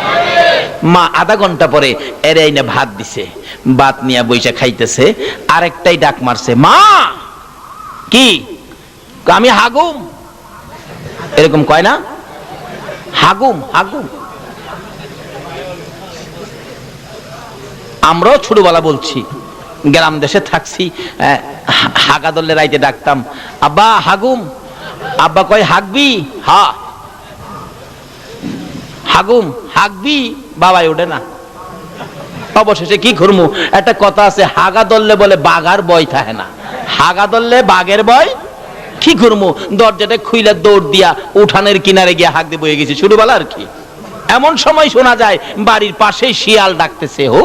মা আধা ঘন্টা পরে এরে আইনা ভাত দিছে, ভাত নিয়ে বইসা খাইতেছে, আরেকটাই ডাক মারছে, মা কি? আমি হাগুম। এরকম কয় না? হাগুম হাগুম। আমরাও ছোটবেলা বলছি, গ্রাম দেশে থাকছি, হাগা দলে রাইতে ডাকতাম, আব্বা হাগুম। আব্বা কয় হাগবি? হা। হাগুম হাগবি? বাবাই ওঠে না। অবশেষে কি করবো? একটা কথা আছে, হাগা দললে বলে বাঘার ভয় থাকে না, হাগা দললে বাঘের ভয়। কি করবো? দরজাটা খুইলা দৌড় দিয়া উঠানের কিনারে গিয়ে হাঁক দিয়ে বয়ে গেছি, ছোটবেলা আর কি। এমন সময় শোনা যায় বাড়ির পাশে শিয়াল ডাকতেছে, হো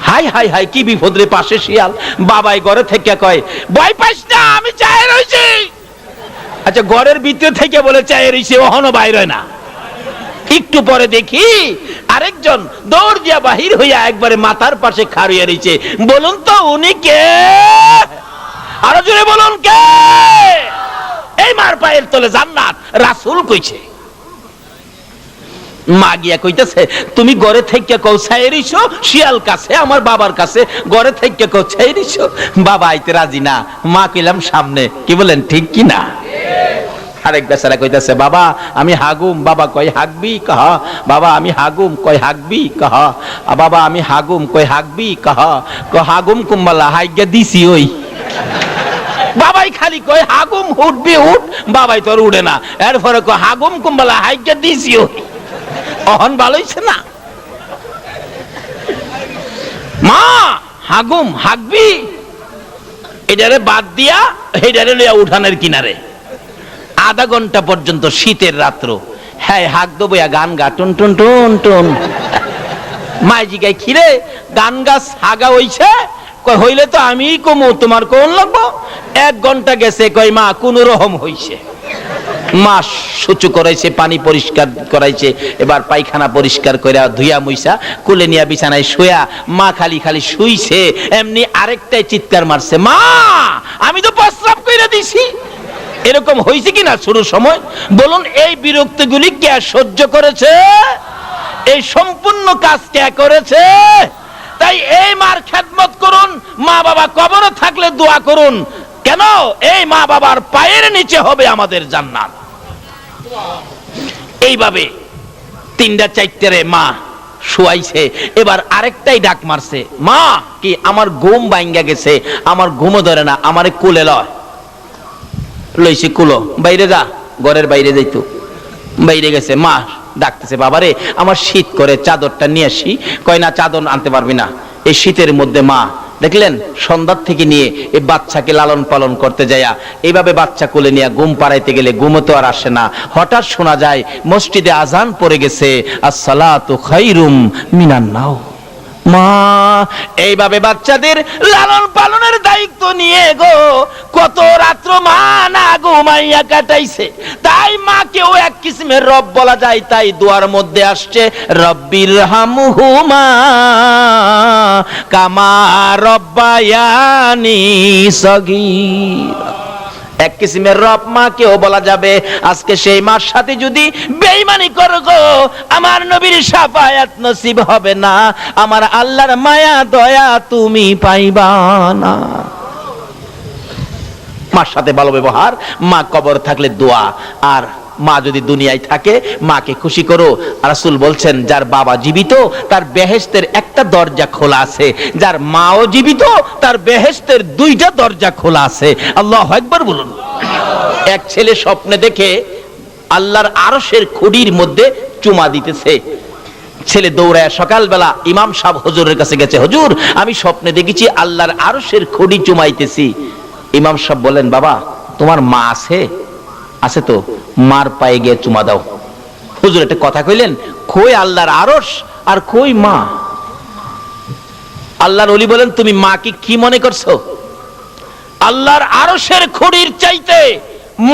হাই হাই হাই, কি বিপদ রে, পাশে শিয়াল। বাবাই ঘরে থেকে কয়, ভয় পাইস না, আমি চাই রইছি। আচ্ছা ঘরের ভিতরে থেকে বলে চাই রইছে, ওহনো বাইর হয় না। একটু পরে দেখি আরেকজন দৌড় দিয়া বাহির হইয়া একবারে মাথার পাশে খাড়িয়ে রইছে। বলুন তো উনি কে? আরো জোরে বলুন কে? এই মার পায়ের তলে জান্নাত, রাসূল কইছে। মা গিয়া কইতেছে, তুমি ঘরে থেকে কও ছাইরিছো শিয়াল কাছে, আমার বাবার কাছে ঘরে থেকে কও ছাইরিছো। বাবা আইতে রাজি না। মা কইলাম সামনে। কি বলেন ঠিক কি না? আরেক বেচারা কইতেছে, বাবা আমি হাগুম। বাবা কয় হাগবি? কহ। বাবা আমি হাগুম। কয় হাগবি? কহ। বাবা আমি হাগুম। কয় হাগবি? কহ। হাগুম কুম্বালা হাইগা দিছি ওই। বাবাই খালি কয় হাগুম উঠবি উঠ। বাবাই তোর উঠে না। এরপরে কয় হাগুম কুম্বালা হাইগা দিছি ওই। অহন ভালো হইছে না? মা হাগুম হাগবি, এটারে বাদ দিয়া এটারে লইয়া উঠানের কিনারে। আধা ঘন্টা পর্যন্ত শীতের রাত্র, হ্যাঁ হাক দেবইয়া গান গা টুন টুন টুন টুন। মাই জিগাই খিরে গান গাছ হাগা হইছে? কয় হইলে তো আমি কমু, তোমার কোন লাগবো? 1 ঘন্টা গেছে, কয় মা কোন রকম হইছে। মা সুচু করাইছে, পানি পরিষ্কার করাইছে, এবার পায়খানা পরিষ্কার কইরা ধুইয়া মুইসা কুলে নিয়া বিছানায় শুয়া মা খালি খালি শুইছে। এমনি আরেকটাই চিৎকার মারছে, মা আমি তো প্রস্রাব কইরা দিছি। এরকম হয়েছে কিনা শুরুর সময়? বলুন এই বিরক্তিগুলি কে সহ্য করেছে? এই সম্পূর্ণ কাজ কে করেছে? তাই এই মার খেদমত করুন। মা বাবা কবরে থাকলে দোয়া করুন। কেন? এই মা বাবার পায়ের নিচে হবে আমাদের জান্নাত। এইভাবে 3টা 4টারে মা শুয়াইছে, এবার আরেকটাই ডাক মারছে, মা কি আমার ঘুম ভাঙ্গা গেছে, আমার ঘুমও ধরে না, আমারে কোলে লয়। লইছে কুলো, বাইরে যা। ঘরের বাইরে যাইতো, বাইরে গেছে। মা ডাকতেছে, বাবারে আমার শীত করে, চাদরটা নিয়ে আসি। কয় না চাদর আনতে পারবি না, এই শীতের মধ্যে। মা দেখলেন সন্ধ্যার থেকে নিয়ে এই বাচ্চাকে লালন পালন করতে যায়া এইভাবে বাচ্চা কোলে নিয়ে ঘুম পাড়াইতে গেলে ঘুমও তো আর আসে না। হঠাৎ শোনা যায় মসজিদে আজান পড়ে গেছে, আসসালাতু খায়রুম মিনান নাও। মা এইভাবে বাচ্চাদের লালন পালনের দায়িত্ব নিয়ে গো কত রাত্র মা না ঘুমাইয়া কাটাইছে। তাই মাকেও এক কিসিমের রব বলা যায়। তাই দোয়ার মধ্যে আসছে, রব্বির হামহুমা কামা রব্বায়ানি সগীরা। এক কিসিমের রব মাকেও বলা যাবে। আজকে সেই মার সাথে যদি বেঈমানি করো গো, আমার নবীর শাফায়াত নসিব হবে না, আমার আল্লাহর মায়া দয়া তুমি পাইবা না। মার সাথে ভালো ব্যবহার, মা কবর থাকলে দোয়া। আর মা যদি দুনিয়ায় থাকে মাকে খুশি করো। রাসূল বলছেন, যার বাবা জীবিত তার বেহেশতের একটা দরজা খোলা আছে, যার মাও জীবিত তার বেহেশতের 2টা দরজা খোলা আছে। আল্লাহু আকবার বলুন। এক ছেলে স্বপ্নে দেখে আল্লাহর আরশের খুঁটির মধ্যে চুমা দিতেছে। ছেলে দৌড়ায় সকালবেলা ইমাম সাহেব হুজুরের কাছে গেছে, হুজুর আমি স্বপ্নে দেখেছি আল্লাহর আরশের খুঁটি চুমাইতেছি। ইমাম সাহেব বলেন, বাবা তোমার মা আছে? আছে তো, মার পায়ে গিয়ে চুমা দাও। হুজুর একটা কথা কইলেন, কই আল্লাহর আরশ আর কই মা? আল্লাহর ওলি বলেন, তুমি মাকে কি মনে করছো? আল্লাহর আরশের খুঁটির চাইতে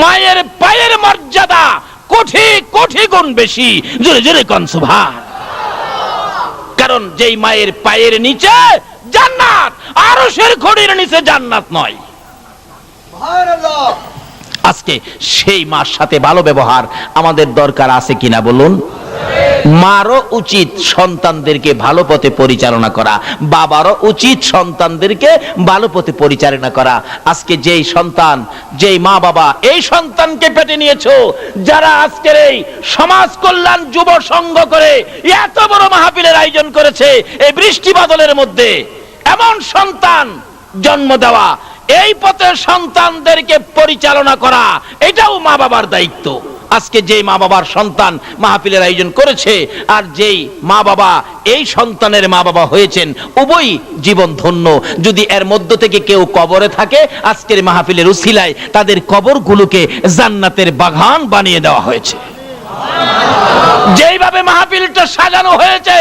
মায়ের পায়ের মর্যাদা কোটি কোটি গুণ বেশি। জোরে জোরে কোন সুবহান। কারণ যেই মায়ের পায়ের নিচে জান্নাত, আরশের খুঁটির নিচে জান্নাত নয়। সুবহানাল্লাহ। আজকে সেই মার সাথে ভালো ব্যবহার আমাদের দরকার আছে কিনা বলুন? মারও উচিত সন্তানদেরকে ভালো পথে পরিচালনা করা, বাবারও উচিত সন্তানদেরকে ভালো পথে পরিচালনা করা। আজকে যেই সন্তান, যেই মা বাবা এই সন্তানকে পেটে নিয়েছো, যারা আজকের এই সমাজ কল্যাণ যুব সংঘ করে এত বড় মাহফিলের আয়োজন করেছে, এই বৃষ্টি বাদলের মধ্যে এমন সন্তান জন্ম দেওয়া, এই পথে সন্তানদেরকে পরিচালনা করা, এটাও মা বাবার দায়িত্ব। আজকে যেই মা বাবার সন্তান মাহফিলের আয়োজন করেছে আর যেই মা বাবা এই সন্তানের মা বাবা হয়েছেন, উভয় জীবন ধন্য। যদি এর মধ্য থেকে কেউ কবরে থাকে, আজকের মাহফিলের উসিলায় তাদের কবরগুলোকে জান্নাতের বাগান বানিয়ে দেওয়া হয়েছে। যেইভাবে মাহফিলটা সাজানো হয়েছে,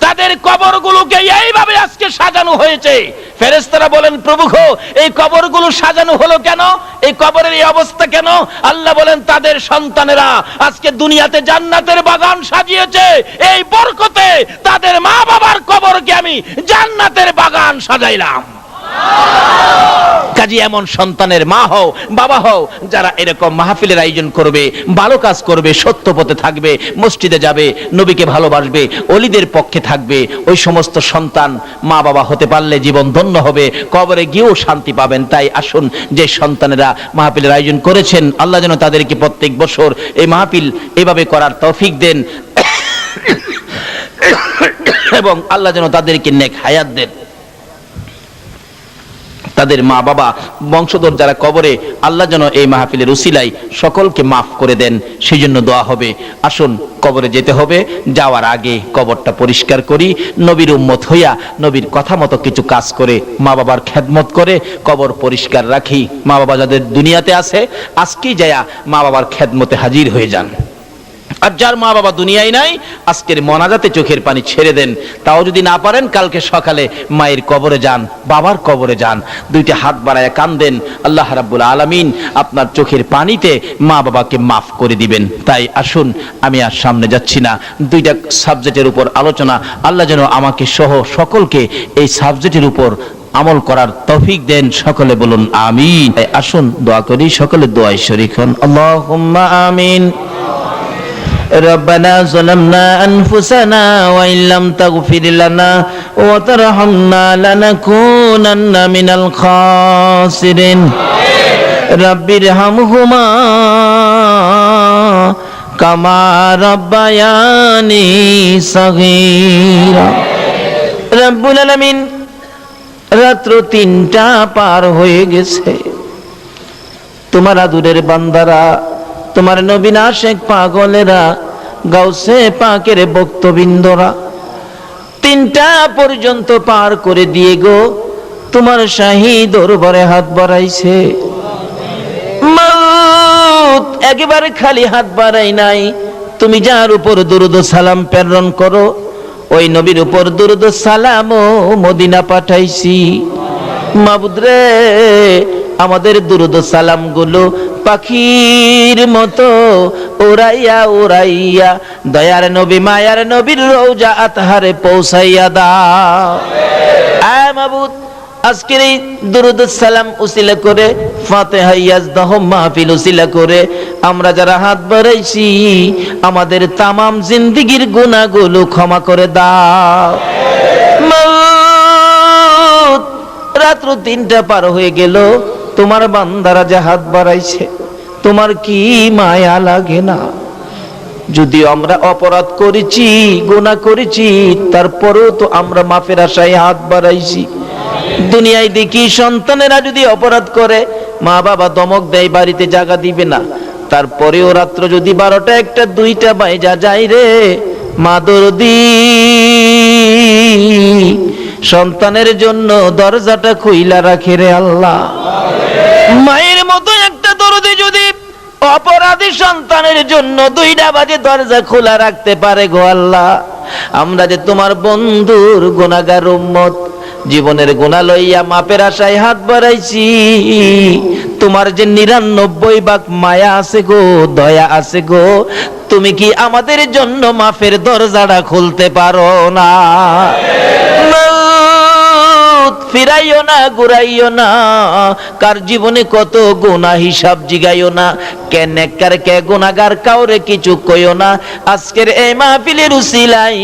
তাদের কবরগুলোকে এইভাবে আজকে সাজানো হয়েছে। ফেরেশতারা বলেন, প্রভু গো, এই কবরগুলো সাজানো হলো কেন, এই কবরের এই অবস্থা কেন? আল্লাহ বলেন, তাদের সন্তানেরা আজকে দুনিয়াতে জান্নাতের বাগান সাজিয়েছে, এই বরকতে তাদের মা বাবার কবরকে আমি জান্নাতের বাগান সাজাইলাম। কাজী এমন সন্তানের মা হও, বাবা হও, যারা এরকম মাহফিলের আয়োজন করবে, ভালো কাজ করবে, সত্য পথে থাকবে, মসজিদে যাবে, নবীকে ভালোবাসবে, ওলিদের পক্ষে থাকবে, ওই সমস্ত সন্তান মা বাবা হতে পারলে জীবন ধন্য হবে, কবরে গিয়েও শান্তি পাবেন। তাই আসুন, যে সন্তানেরা মাহফিলের আয়োজন করেছেন, আল্লাহ যেন তাদেরকে প্রত্যেক বছর এই মাহফিল এভাবে করার তৌফিক দেন এবং আল্লাহ যেন তাদেরকে নেক হায়াত দেন। তাদের মা বাবা বংশধর যারা কবরে, আল্লাহ যেন এই মাহফিলের উসিলায় সকলকে মাফ করে দেন, সেই জন্য দোয়া হবে। আসুন, কবরে যেতে হবে, যাওয়ার আগে কবরটা পরিষ্কার করি, নবীর উম্মত হইয়া নবীর কথা মতো কিছু কাজ করে মা বাবার খেদমত করে কবর পরিষ্কার রাখি। মা বাবা যাদের দুনিয়াতে আছে, আজকেই যায়া মা বাবার খেদমতে হাজির হয়ে যান। আর যার মা বাবা দুনিয়ায় নাই, আজকের মোনাজাতে চোখের পানি ছেড়ে দেন। তাও যদি না পারেন, কালকে সকালে মায়ের কবরে যান, বাবার কবরে যান, দুইটা হাত বাড়ায় কান্দেন, আল্লাহ রাব্বুল আলামিন আপনার চোখের পানিতে মা বাবাকে মাফ করে দিবেন। তাই আসুন, আমি আর সামনে যাচ্ছি না, দুইটা সাবজেক্টের উপর আলোচনা, আল্লাহ যেন আমাকে সহ সকলকে এই সাবজেক্টের উপর আমল করার তৌফিক দেন। সকলে বলুন আমিন। আসুন দোয়া করি, সকলে দোয়ায় শরীক হন। আল্লাহুম্মা আমিন। ربنا ظلمنا أنفسنا وإن لم تغفر لنا وترحمنا لنكونن من الخاسرين رب ارحمهما كما ربياني صغيرا রব্বুল আলামিন, রাত্র 3টা পার হয়ে গেছে, তোমার আদুরের বান্দারা, তোমার নবী আশিক পাগলেরা, গাউসে পাকের ভক্তবৃন্দরা 3টা পর্যন্ত পার করে দিয়ে গো তোমার শাহী দরবারে হাত বাড়াইছে। মউত একেবারে খালি হাত বাড়াই নাই, তুমি যার উপর দুরূদ সালাম প্রেরণ করো, ওই নবীর উপর দুরূদ সালাম ও মদিনা পাঠাইছি। মাবুদ রে, আমাদের দুরূদ সালাম গুলো পাখির মতো উড়াইয়া উড়াইয়া দয়ার নবী মায়ার নবীর রওজা আতহারে পৌঁছাইয়া দাও। আয় মাবুদ, আজকের এই দুরূদ সালাম উসিলা করে, ফাতিহা ইয়াজদাহ মাহফিল উসিলা করে আমরা যারা হাত বাড়াইছি, আমাদের তামাম জিন্দেগীর গুনাহগুলো ক্ষমা করে দাও। মাবুদ, রাত্র 3টা পার হয়ে গেল, তোমার বান্দারা যে হাত বাড়াইছে, তোমার কি মায়া লাগে না? যদিও আমরা অপরাধ করেছি, গুনাহ করেছি, তারপরেও তো আমরা মাফের আশায় হাত বাড়াইছি। দুনিয়ায় দেখি সন্তানেরা যদি অপরাধ করে, মা বাবা ধমক দেয়, বাড়িতে জায়গা দিবে না, তারপরেও রাত্র যদি 12টা 1টা 2টা বাইজা যায় রে, মা দরদি সন্তানের জন্য দরজাটা খুইলা রাখে রে আল্লাহ। মায়ের মতো একটা দরদি যদি অপরাধী সন্তানের জন্য 2টা বাজে দরজা খোলা রাখতে পারে গো আল্লাহ, আমরা যে তোমার বন্ধুর গুনাহগার উম্মত, জীবনের গুনাহ লইয়া মাপের আশায় হাত বাড়াইছি, তোমার যে 99 ভাগ মায়া আছে গো, দয়া আছে গো, তুমি কি আমাদের জন্য মাফের দরজাটা খুলতে পারো না? ফিরাইও না, ঘুরাইও না, কার জীবনে কত গুনাহ হিসাব জিগাইও না, কে নেককার কে গুনাহগার কাউরে কিছু কইও না। আজকের এই মাহফিলের উসিলাই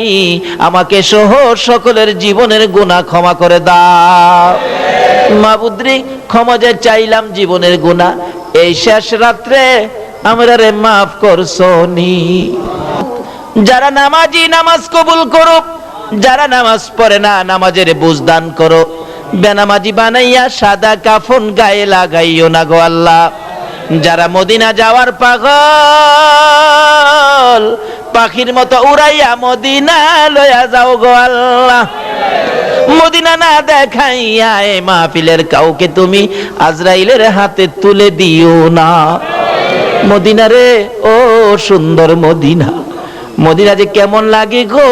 আমাকে সহ সকলের জীবনের গুনাহ ক্ষমা করে দাও। মাবুদরি, ক্ষমা যে চাইলাম জীবনের গুনাহ, এই শেষ রাত্রে আমরা রে মাফ করছনি। যারা নামাজি নামাজ কবুল করো, যারা নামাজ পড়ে না নামাজের বুঝদান করো, বেনামাজি বানাইয়া সাদা কাফন গায়ে লাগাইও না গো আল্লাহ। যারা মদিনা যাওয়ার পাগল, পাখির মতো উড়াইয়া মদিনা লইয়া যাও গো আল্লাহ। মদিনা না দেখাইয়া এই মাহফিলের কাউকে তুমি আজরাইলের হাতে তুলে দিও না। মদিনা রে, ও সুন্দর মদিনা, মদিনা যে কেমন লাগে গো,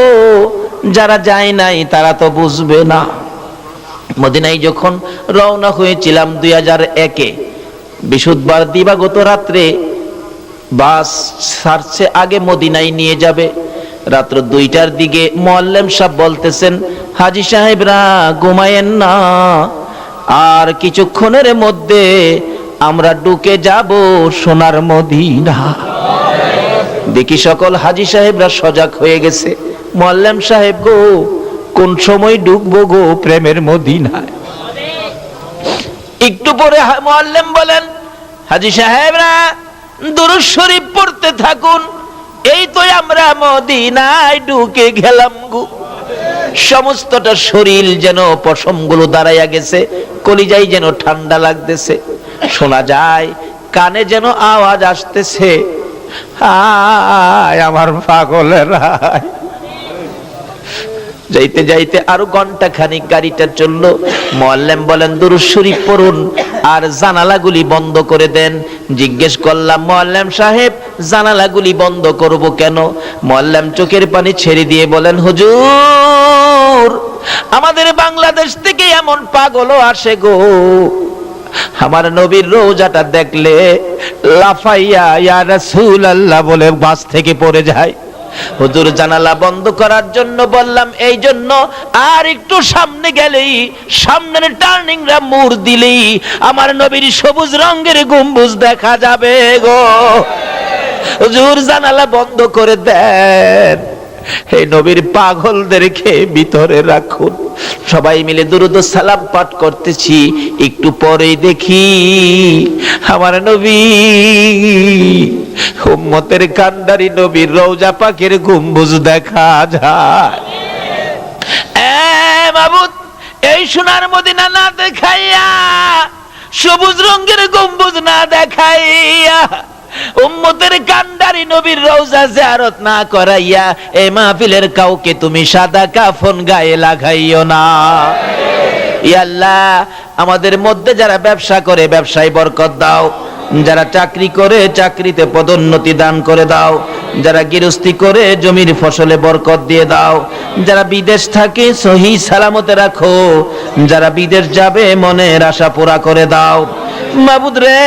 যারা যায় নাই তারা তো বুঝবে না। মদিনায় যখন রওনা হয়েছিলাম 2001-এ, বৃহস্পতিবার দিবাগত রাত্রে বাস ছাড়ছে, আগে মদিনায় নিয়ে যাবে। রাত্র 2টার দিকে মুআল্লিম সাহেব বলতেছেন, হাজী সাহেবরা ঘুমায়েন না, আর কিছুক্ষণের মধ্যে আমরা ঢুকে যাব সোনার মদিনা। দেখি সকল হাজী সাহেবরা সজাগ হয়ে গেছে। মুআল্লিম সাহেব গো, কোন সময় ঢুকবো গো প্রেমের মদিনায়? একটু পরে মুআল্লিম বলেন, হাজী সাহেবরা দুরূদ শরীফ পড়তে থাকুন, এই তো আমরা মদিনায় ঢুকে গেলাম গো। সমস্তটা শরীর যেন পশমগুলো দাঁড়াইয়া গেছে, কলিজায় যেন ঠান্ডা লাগতেছে, শোনা যায় কানে যেন আওয়াজ আসতেছে, হায় আমার পাগলেরা। যাইতে যাইতে আরো ঘন্টা খানিক গাড়িটা চললো। মুআল্লিম বলেন, দুরূদ শরীফ পড়ুন আর জানালাগুলি বন্ধ করে দেন। জিজ্ঞেস করলাম, মুআল্লিম সাহেব জানালাগুলি বন্ধ করব কেন? মুআল্লিম চোখের পানি ছেড়ে দিয়ে বলেন, হুজুর আমাদের বাংলাদেশ থেকে এমন পাগলও আসে গো, আমার নবীর রোজাটা দেখলে লাফাইয়া ইয়া রাসূলুল্লাহ বলে বাস থেকে পড়ে যায়। হুজুর জানালা বন্ধ করার জন্য বললাম, এই জন্য আর একটু সামনে গেলেই, সামনের টার্নিংরা মোড় দিলেই আমার নবীর সবুজ রঙের গম্বুজ দেখা যাবে গো। হুজুর জানালা বন্ধ করে দেন, এই নবীর পাগলদেরকে ভিতরে রাখুন। সবাই মিলে দুরূদ ও সালাম পাঠ করতেছি, একটু পরেই দেখি আমার নবী, উম্মতের কান্ডারি নবীর রওজা পাকের গম্বুজ দেখা যায়। মাবুদ, এই সোনার মদিনা না দেখাইয়া, সবুজ রঙের গম্বুজ না দেখাইয়া, উম্মতের কান্ডারি নবীর রওজা জিয়ারত না করাইয়া এই মাহফিলের কাউকে তুমি সাদা কাফন গায়ে লাগাইও না। ইয়া আল্লাহ, আমাদের মধ্যে যারা ব্যবসা করে ব্যবসায় বরকত দাও, যারা চাকরি করে চাকরিতে পদোন্নতি দান করে দাও, যারা গৃহস্থী করে জমির ফসলে বরকত দিয়ে দাও, যারা বিদেশ থাকে সহি সালামতে রাখো, যারা বিদেশ যাবে মনের আশা পুরা করে দাও। মাবুদ রে,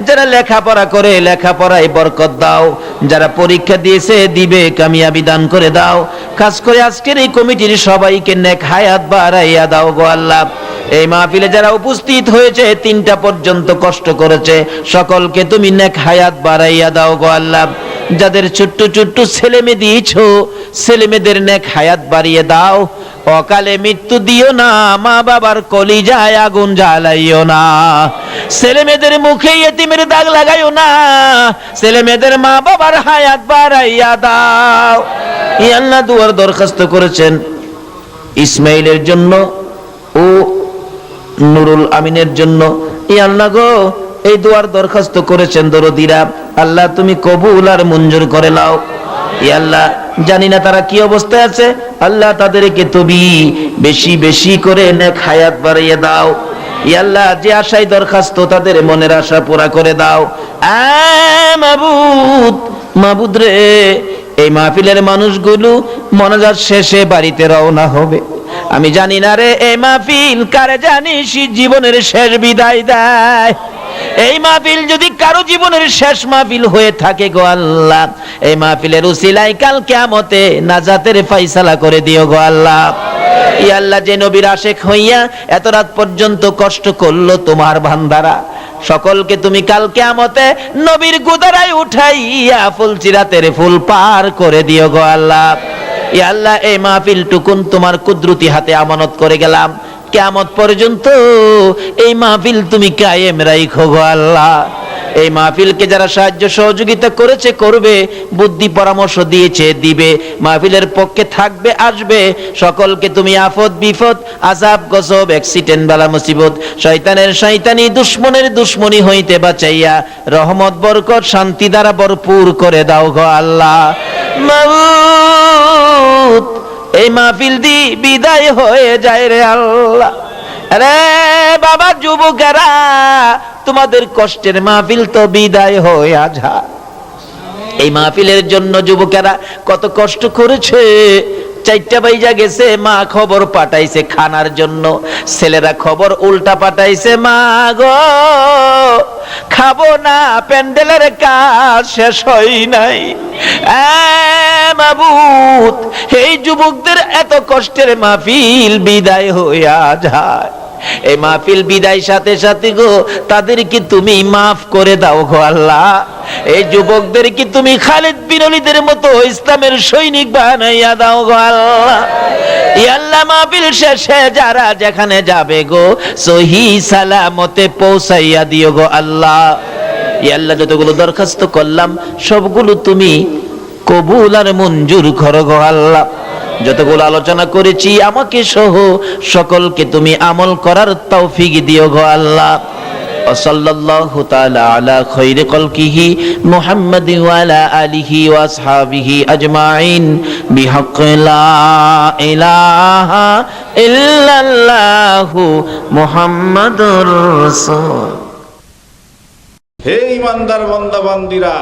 যারা লেখাপড়া করে লেখাপড়ায় বরকত দাও, যারা পরীক্ষা দিয়েছে দিবে কামিয়াবি দান করে দাও। খাস করে আজকের এই কমিটির সবাইকে নেক হায়াত বাড়াইয়া দাও গো আল্লাহ। এই মাহফিলে যারা উপস্থিত হয়েছে 3টা পর্যন্ত কষ্ট করেছে, সকলকে তুমি নেক হায়াত বাড়াইয়া দাও গো আল্লাহ। যাদের ছোট্ট ছোট্ট ছেলে মেয়ে দিয়েছো, ছেলে মেয়েদের নেক হায়াত বাড়িয়ে দাও। অকালে মৃত্যু দিও না, মা বাবার কলিজায় আগুন জ্বালাইও না, ছেলে মেয়েদের মুখে ইয়েতিমের দাগ লাগাইও না, ছেলে মেয়েদের মা বাবার হায়াত বাড়াইয়া দাও। ইয়া আল্লাহ, দুয়ার দরখাস্ত করেছেন ইসমাইলের জন্য ও নুরুল আমিনের জন্য। ইয়া আল্লাহ গো, এই দুয়ার দরখাস্ত করেছেন দরদিরা, আল্লাহ তুমি কবুল আর মঞ্জুর করে নাও। ইয়া আল্লাহ, জানি না তারা কি অবস্থায় আছে, আল্লাহ তাদেরকে তুমি বেশি বেশি করে নেক হায়াত বাড়িয়ে দাও। ইয়া আল্লাহ, যে আশায় দরখাস্ত তাদের মনের আশা পুরা করে দাও। মাবুদ, মাবুদ রে, এই মাহফিলের মানুষগুলো মনাজাত শেষে বাড়িতে রওনা হবে। আমি জানি না রে, এই মাহফিল কারে জানিস জীবনের শেষ বিদায় দেয়। এই মাহফিল যদি কারো জীবনের শেষ মাহফিল হয়ে থাকে গো আল্লাহ, এই মাহফিলের উসিলায় কাল কিয়ামতে নাজাতের ফয়সালা করে দিও গো আল্লাহ। ইয়া আল্লাহ, যে নবীর আশিক হইয়া এত রাত পর্যন্ত কষ্ট করলো তোমার বান্দারা, সকলকে তুমি কাল কিয়ামতে নবীর গুদারায় উঠাইয়া ফুলচিরাতের ফুল পার করে দিও গো আল্লাহ। ইয়া আল্লাহ, এই মাহফিল টুকুন তোমার কুদরতি হাতে আমানত করে গেলাম, কিয়ামত পর্যন্ত এই মাহফিল তুমি কায়েম রাখো গো আল্লাহ। এই মাহফিলকে যারা সাহায্য সহযোগিতা করেছে করবে, বুদ্ধি পরামর্শ দিয়েছে দিবে, মাহফিলের পক্ষে থাকবে আসবে, সকলকে তুমি আফত বিপদ আযাব গজব অ্যাক্সিডেন্ট বালা মুসিবত শয়তানের শয়তানি দুশমনের দুশমনি হইতে বাঁচাইয়া রহমত বরকত শান্তি দ্বারা ভরপুর করে দাও গো আল্লাহ। মাবুদ, এই মাহফিল দি বিদায় হয়ে যায় রে আল্লাহ। আরে বাবা যুবকেরা, তোমাদের কষ্টের মাহফিল তো বিদায় হয়ে যায়। এই মাহফিলের জন্য যুবকেরা কত কষ্ট করেছে, 4টা বাইজা গেছে, মা খবর পাঠাইছে খানার জন্য, ছেলেরা খবর উল্টা পাঠাইছে, মা গো খাবো না, প্যান্ডেলের কাজ শেষ হয় নাই। মাবুদ, এই যুবকদের এত কষ্টের মাহফিল বিদায় হইয়া যায়, এই মাহফিল বিদায় সাথে সাথে গো তাদেরকে তুমি মাফ করে দাও গো আল্লাহ। এই যুবকদেরকে তুমি খালিদ বিন ওলীদের মতো ইসলামের সৈনিক বানাইয়া দাও গো আল্লাহ। ইয়া আল্লাহ, মাহফিল শেষে যারা যেখানে যাবে গো সহি সালামতে পৌঁছাইয়া দিও গো আল্লাহ। ইয়া আল্লাহ, যতগুলো দরখাস্ত করলাম সবগুলো তুমি কবুল আর মঞ্জুর করো গো আল্লাহ। যতগুলো আলোচনা করেছি আমাকে সহ সকলকে তুমি আমল করার তৌফিক দিও গো আল্লাহ। সাল্লাল্লাহু তাআলা আলা খায়রি খালকিহি মুহাম্মাদিন ওয়া আলা আলিহি ওয়া আসহাবিহি আজমাইন বিহাক্কি লা ইলাহা ইল্লাল্লাহু মুহাম্মাদুর রাসূল। হে ঈমানদার বান্দা বান্দীরা,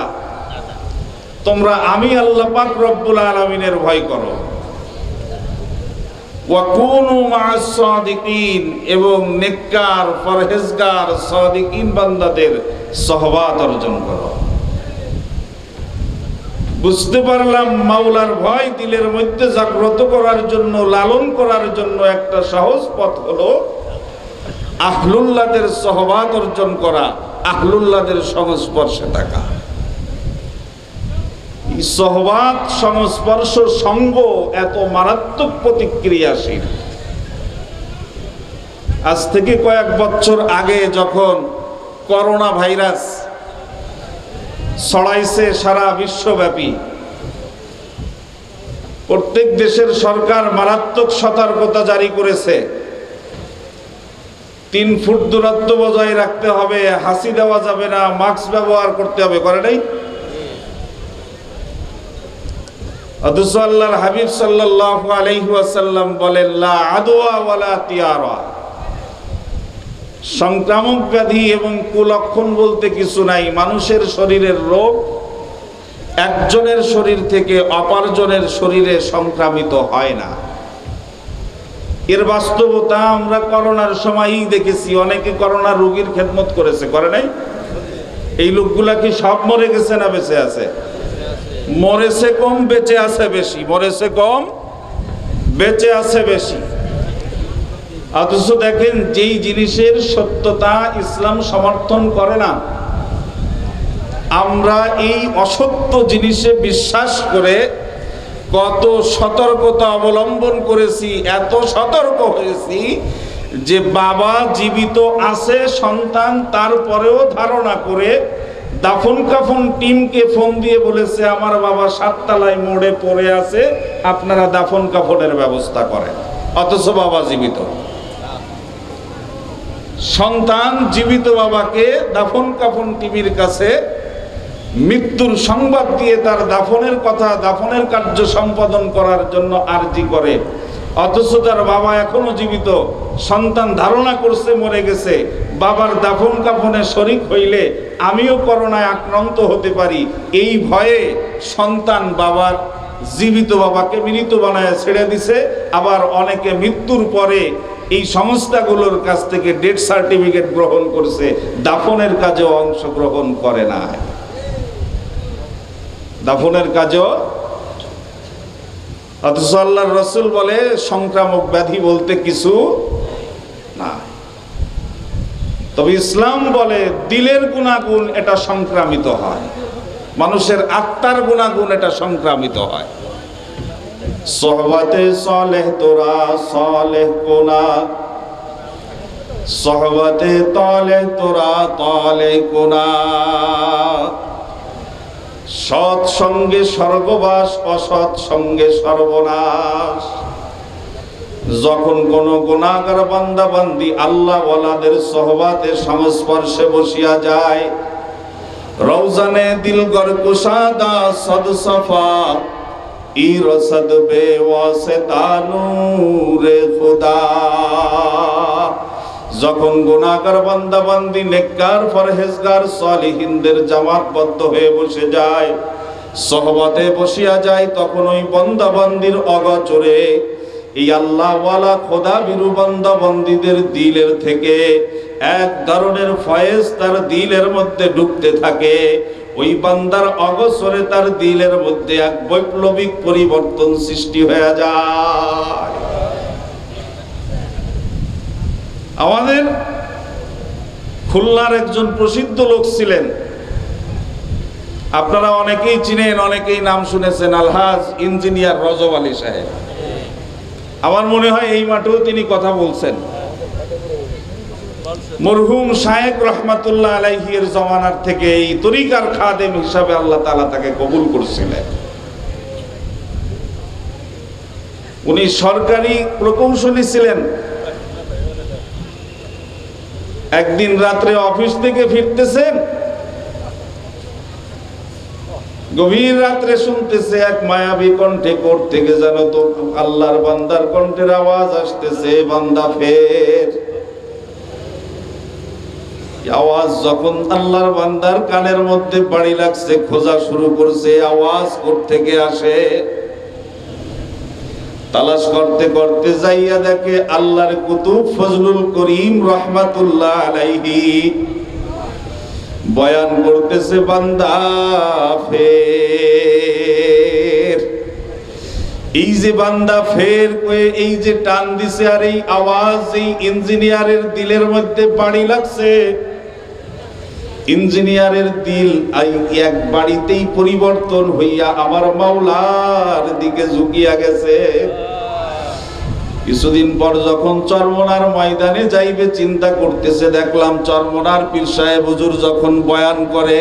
তোমরা আমি আল্লাহ পাক রব্বুল আলামিনের ভয় করো। ওয়াকুনু মা'আস সাদিকিন, এবং নেককার পরহেজগার সাদিকিন বান্দাদের সহবত অর্জন করো। বুঝতে পারলাম মাওলার ভয় দিলের মধ্যে জাগ্রত করার জন্য, লালন করার জন্য একটা সহজ পথ হলো আহলুল্লাহদের সহবত অর্জন করা, আহলুল্লাহদের সংস্পর্শে থাকা। সহবাত, সংস্পর্শ, সঙ্গ এত মারাত্মক প্রতিক্রিয়াশীল। আজ থেকে কয়েক বছর আগে যখন করোনা ভাইরাস ছড়াইছে সারা বিশ্বব্যাপী, প্রত্যেক দেশের সরকার মারাত্মক সতর্কতা জারি করেছে। 3 ফুট দূরত্ব বজায় রাখতে হবে, হাসি দেওয়া যাবে না, মাস্ক ব্যবহার করতে হবে, করে নাই? অথচ আল্লাহর হাবিব সাল্লাল্লাহু আলাইহি ওয়াসাল্লাম বলেন, লা আদওয়া ওয়ালা তিয়ারা, সংক্রামক ব্যাধি এবং কুলক্ষণ বলতে কিছু নাই। মানুষের শরীরের রোগ একজনের শরীর থেকে অপরজনের শরীরে সংক্রামিত হয় না। এর বাস্তবতা আমরা করোনার সময়ই দেখেছি। অনেকে করোনা রোগীর খেদমত করেছে, করে নাই? এই লোকগুলা কি সব মরে গেছে না বেঁচে আছে? মরেছে কম, বেঁচে আছে বেশি। মরেছে কম, বেঁচে আছে বেশি। অথচ দেখেন, যেই জিনিসের সত্যতা ইসলাম সমর্থন করে না, আমরা এই অসত্য জিনিসে বিশ্বাস করে কত সতর্কতা অবলম্বন করেছি, এত সতর্ক হয়েছি যে বাবা জীবিত আছে, সন্তান তারপরেও ধারণা করে দাফন কাফন টিমকে ফোন দিয়ে বলেছে, আমার বাবা 7 তলায় মোড়ে পড়ে আছে, আপনারা দাফন কাফনের ব্যবস্থা করেন। অথচ বাবা জীবিত। সন্তান জীবিত বাবাকে দাফন কাফন টিমের কাছে মৃত্যুর সংবাদ দিয়ে তার দাফনের কথা, দাফনের কার্য সম্পাদন করার জন্য আরজি করে। অথচ তার বাবা এখনো জীবিত, সন্তান ধারণা করছে মরে গেছে। বাবার দাফন কাফনে শরীক হইলে আমিও করোনায় আক্রান্ত হতে পারি, এই ভয়ে সন্তান বাবার জীবিত বাবাকে মৃত বানায় ছেড়ে দিছে। আবার অনেকে মৃত্যুর পরে এই সংস্থাগুলোর কাছ থেকে ডেথ সার্টিফিকেট গ্রহণ করছে, দাফনের কাজেও অংশগ্রহণ করে না। দাফনের কাজও। অথচ আল্লাহর রাসূল বলে সংক্রামক ব্যাধি বলতে কিছু না। তবে ইসলাম বলে দিলের গুনাহগুণ এটা সংক্রামিত হয়, মানুষের আত্মার গুনাহগুণ এটা সংক্রামিত হয়। সোহবতে সালেহ তোরা সালেহ কোনা, সোহবতে তালেহ তোরা তালেহ কোনা। সৎ সঙ্গে স্বর্গবাস, অসৎ সঙ্গে সর্বনাশ। যখন কোন গুনাহগার বান্দা বান্দি আল্লাহ ওয়ালাদের সোহবতে সংস্পর্শে বসিয়া যায়, রওজানে দিলগর কুশাদা সদ সফা ই রসদ বে ওয়াসিতা নূরে খুদা। যখন গুনাহগার বান্দা বান্দি নেককার পরহেজগার সালিহিনদের জামাতবদ্ধ হয়ে বসে যায়, সোহবতে বসিয়া যায়, তখন ওই বান্দা বান্দির অগোচরে এই আল্লাহওয়ালা খোদা বিরু বান্দা বান্দীদের দিলের থেকে এক ধরনের ফয়েজ তার দিলের মধ্যে ঢুকতে থাকে। ওই বান্দার অগোচরে তার দিলের মধ্যে এক বৈপ্লবিক পরিবর্তন সৃষ্টি হয়ে যায়। আমাদের খুলনার একজন প্রসিদ্ধ লোক ছিলেন, আপনারা অনেকেই চিনেন, অনেকেই নাম শুনেছেন, আলহাজ ইঞ্জিনিয়ার রজব আলী সাহেব। আমার মনে হয় এই মাঠেও তিনি কথা বলছেন। মরহুম শায়েখ রহমাতুল্লাহ আলাইহির জমানার থেকে এই তরিকার খাদেম হিসাবে আল্লাহ তাআলা তাকে কবুল করেছিলেন। উনি সরকারি প্রকৌশলী ছিলেন। একদিন রাত্রে অফিস থেকে ফিরতেছেন, গভীর রাত্রে শুনতেছে এক মায়াবী কণ্ঠে কোর থেকে যেন তো আল্লাহর বান্দার কণ্ঠের আওয়াজ আসতেছে, বান্দা ফের। আওয়াজ যখন আল্লাহর বান্দার কানের মধ্যে বাড়ি লাগছে, খোঁজা শুরু করছে আওয়াজ কোর থেকে আসে। তালাশ করতে করতে যাইয়া দেখে আল্লাহর কুতুব ফজলুল করিম রহমাতুল্লাহ আলাইহি বয়ান করতেছে, বান্দা ফের। এই যে বান্দা ফের কয়ে এই যে টান দিছে, আর এই আওয়াজ এই ইঞ্জিনিয়ারের দিলের মধ্যে বাড়ি লাগছে। ইঞ্জিনিয়ারের দিল এক বাড়িতেই পরিবর্তন হইয়া আমার মাওলার দিকে ঝুঁকিয়া গেছে। কিছুদিন পর যখন চরমনার ময়দানে যাইবে চিন্তা করতেছে, দেখলাম চরমনার পীর সাহেব হুজুর যখন বয়ান করে,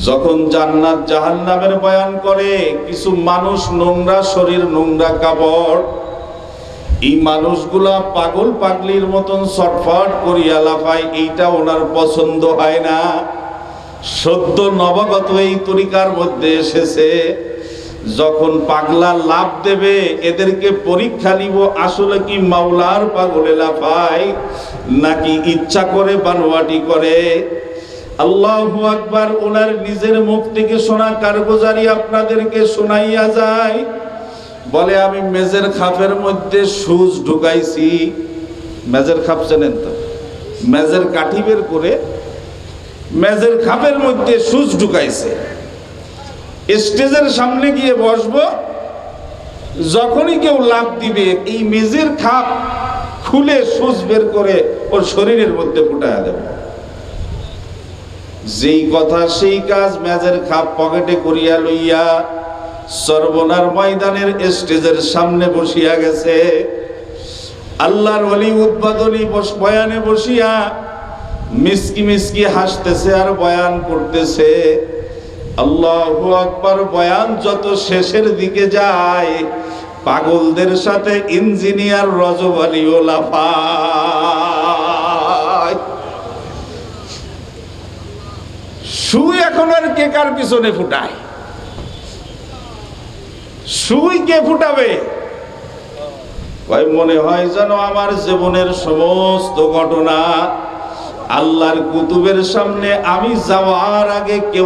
যখন জান্নাত জাহান্নামের বয়ান করে, কিছু মানুষ নোংরা শরীর, নোংরা কাপড়, এই মানুষগুলা পাগল পাগলির মতন ছটফট করিয়া লাফায়। এইটা ওনার পছন্দ হয় না। সদ্য নবাগত এই তরিকার মধ্যে এসেছে, যখন পাগলা লাভ দেবে এদেরকে পরীক্ষা নিব, আসলে কি মাওলার পাগলে লাফায় নাকি ইচ্ছা করে বানোয়াটি করে। আল্লাহু আকবার। ওনার নিজের মুখ থেকে শোনা কারগুজারি আপনাদেরকে শোনাইয়া যায়। বলে, আমি মেজের খাপের মধ্যে সুচ ঢুকাইছি। মেজের খাপ চেনেন তো? মেজের কাঠি বের করে মেজের খাপের মধ্যে সুচ ঢুকাইছে। স্টেজের সামনে গিয়ে বসবো, যখনই কেউ লাফ দিবে এই মেজের খাপ খুলে সুচ বের করে ওর শরীরের মধ্যে ফুটায়া দেব। যেই কথা সেই কাজ, মেজের খাপ পকেটে করিয়া লইয়া সর্বনার ময়দানের স্টেজের সামনে বসিয়া গেছে। আল্লাহর ওলি উদ্বোধনী বয়ানে বসিয়া মিসকি মিসকি হাসতেছে আর বয়ান করতেছে। আল্লাহু আকবার। বয়ান যত শেষের দিকে যায়, পাগলদের সাথে ইঞ্জিনিয়ার রজব আলীও লাফায়। সুই এখন আর কে কার পিছনে ফুটায়? সুই কে ফুটাবে? মনে হয় যেন আমার জীবনের সমস্ত ঘটনা আল্লাহর কুতুবের সামনে আমি যাওয়ার আগে কেউ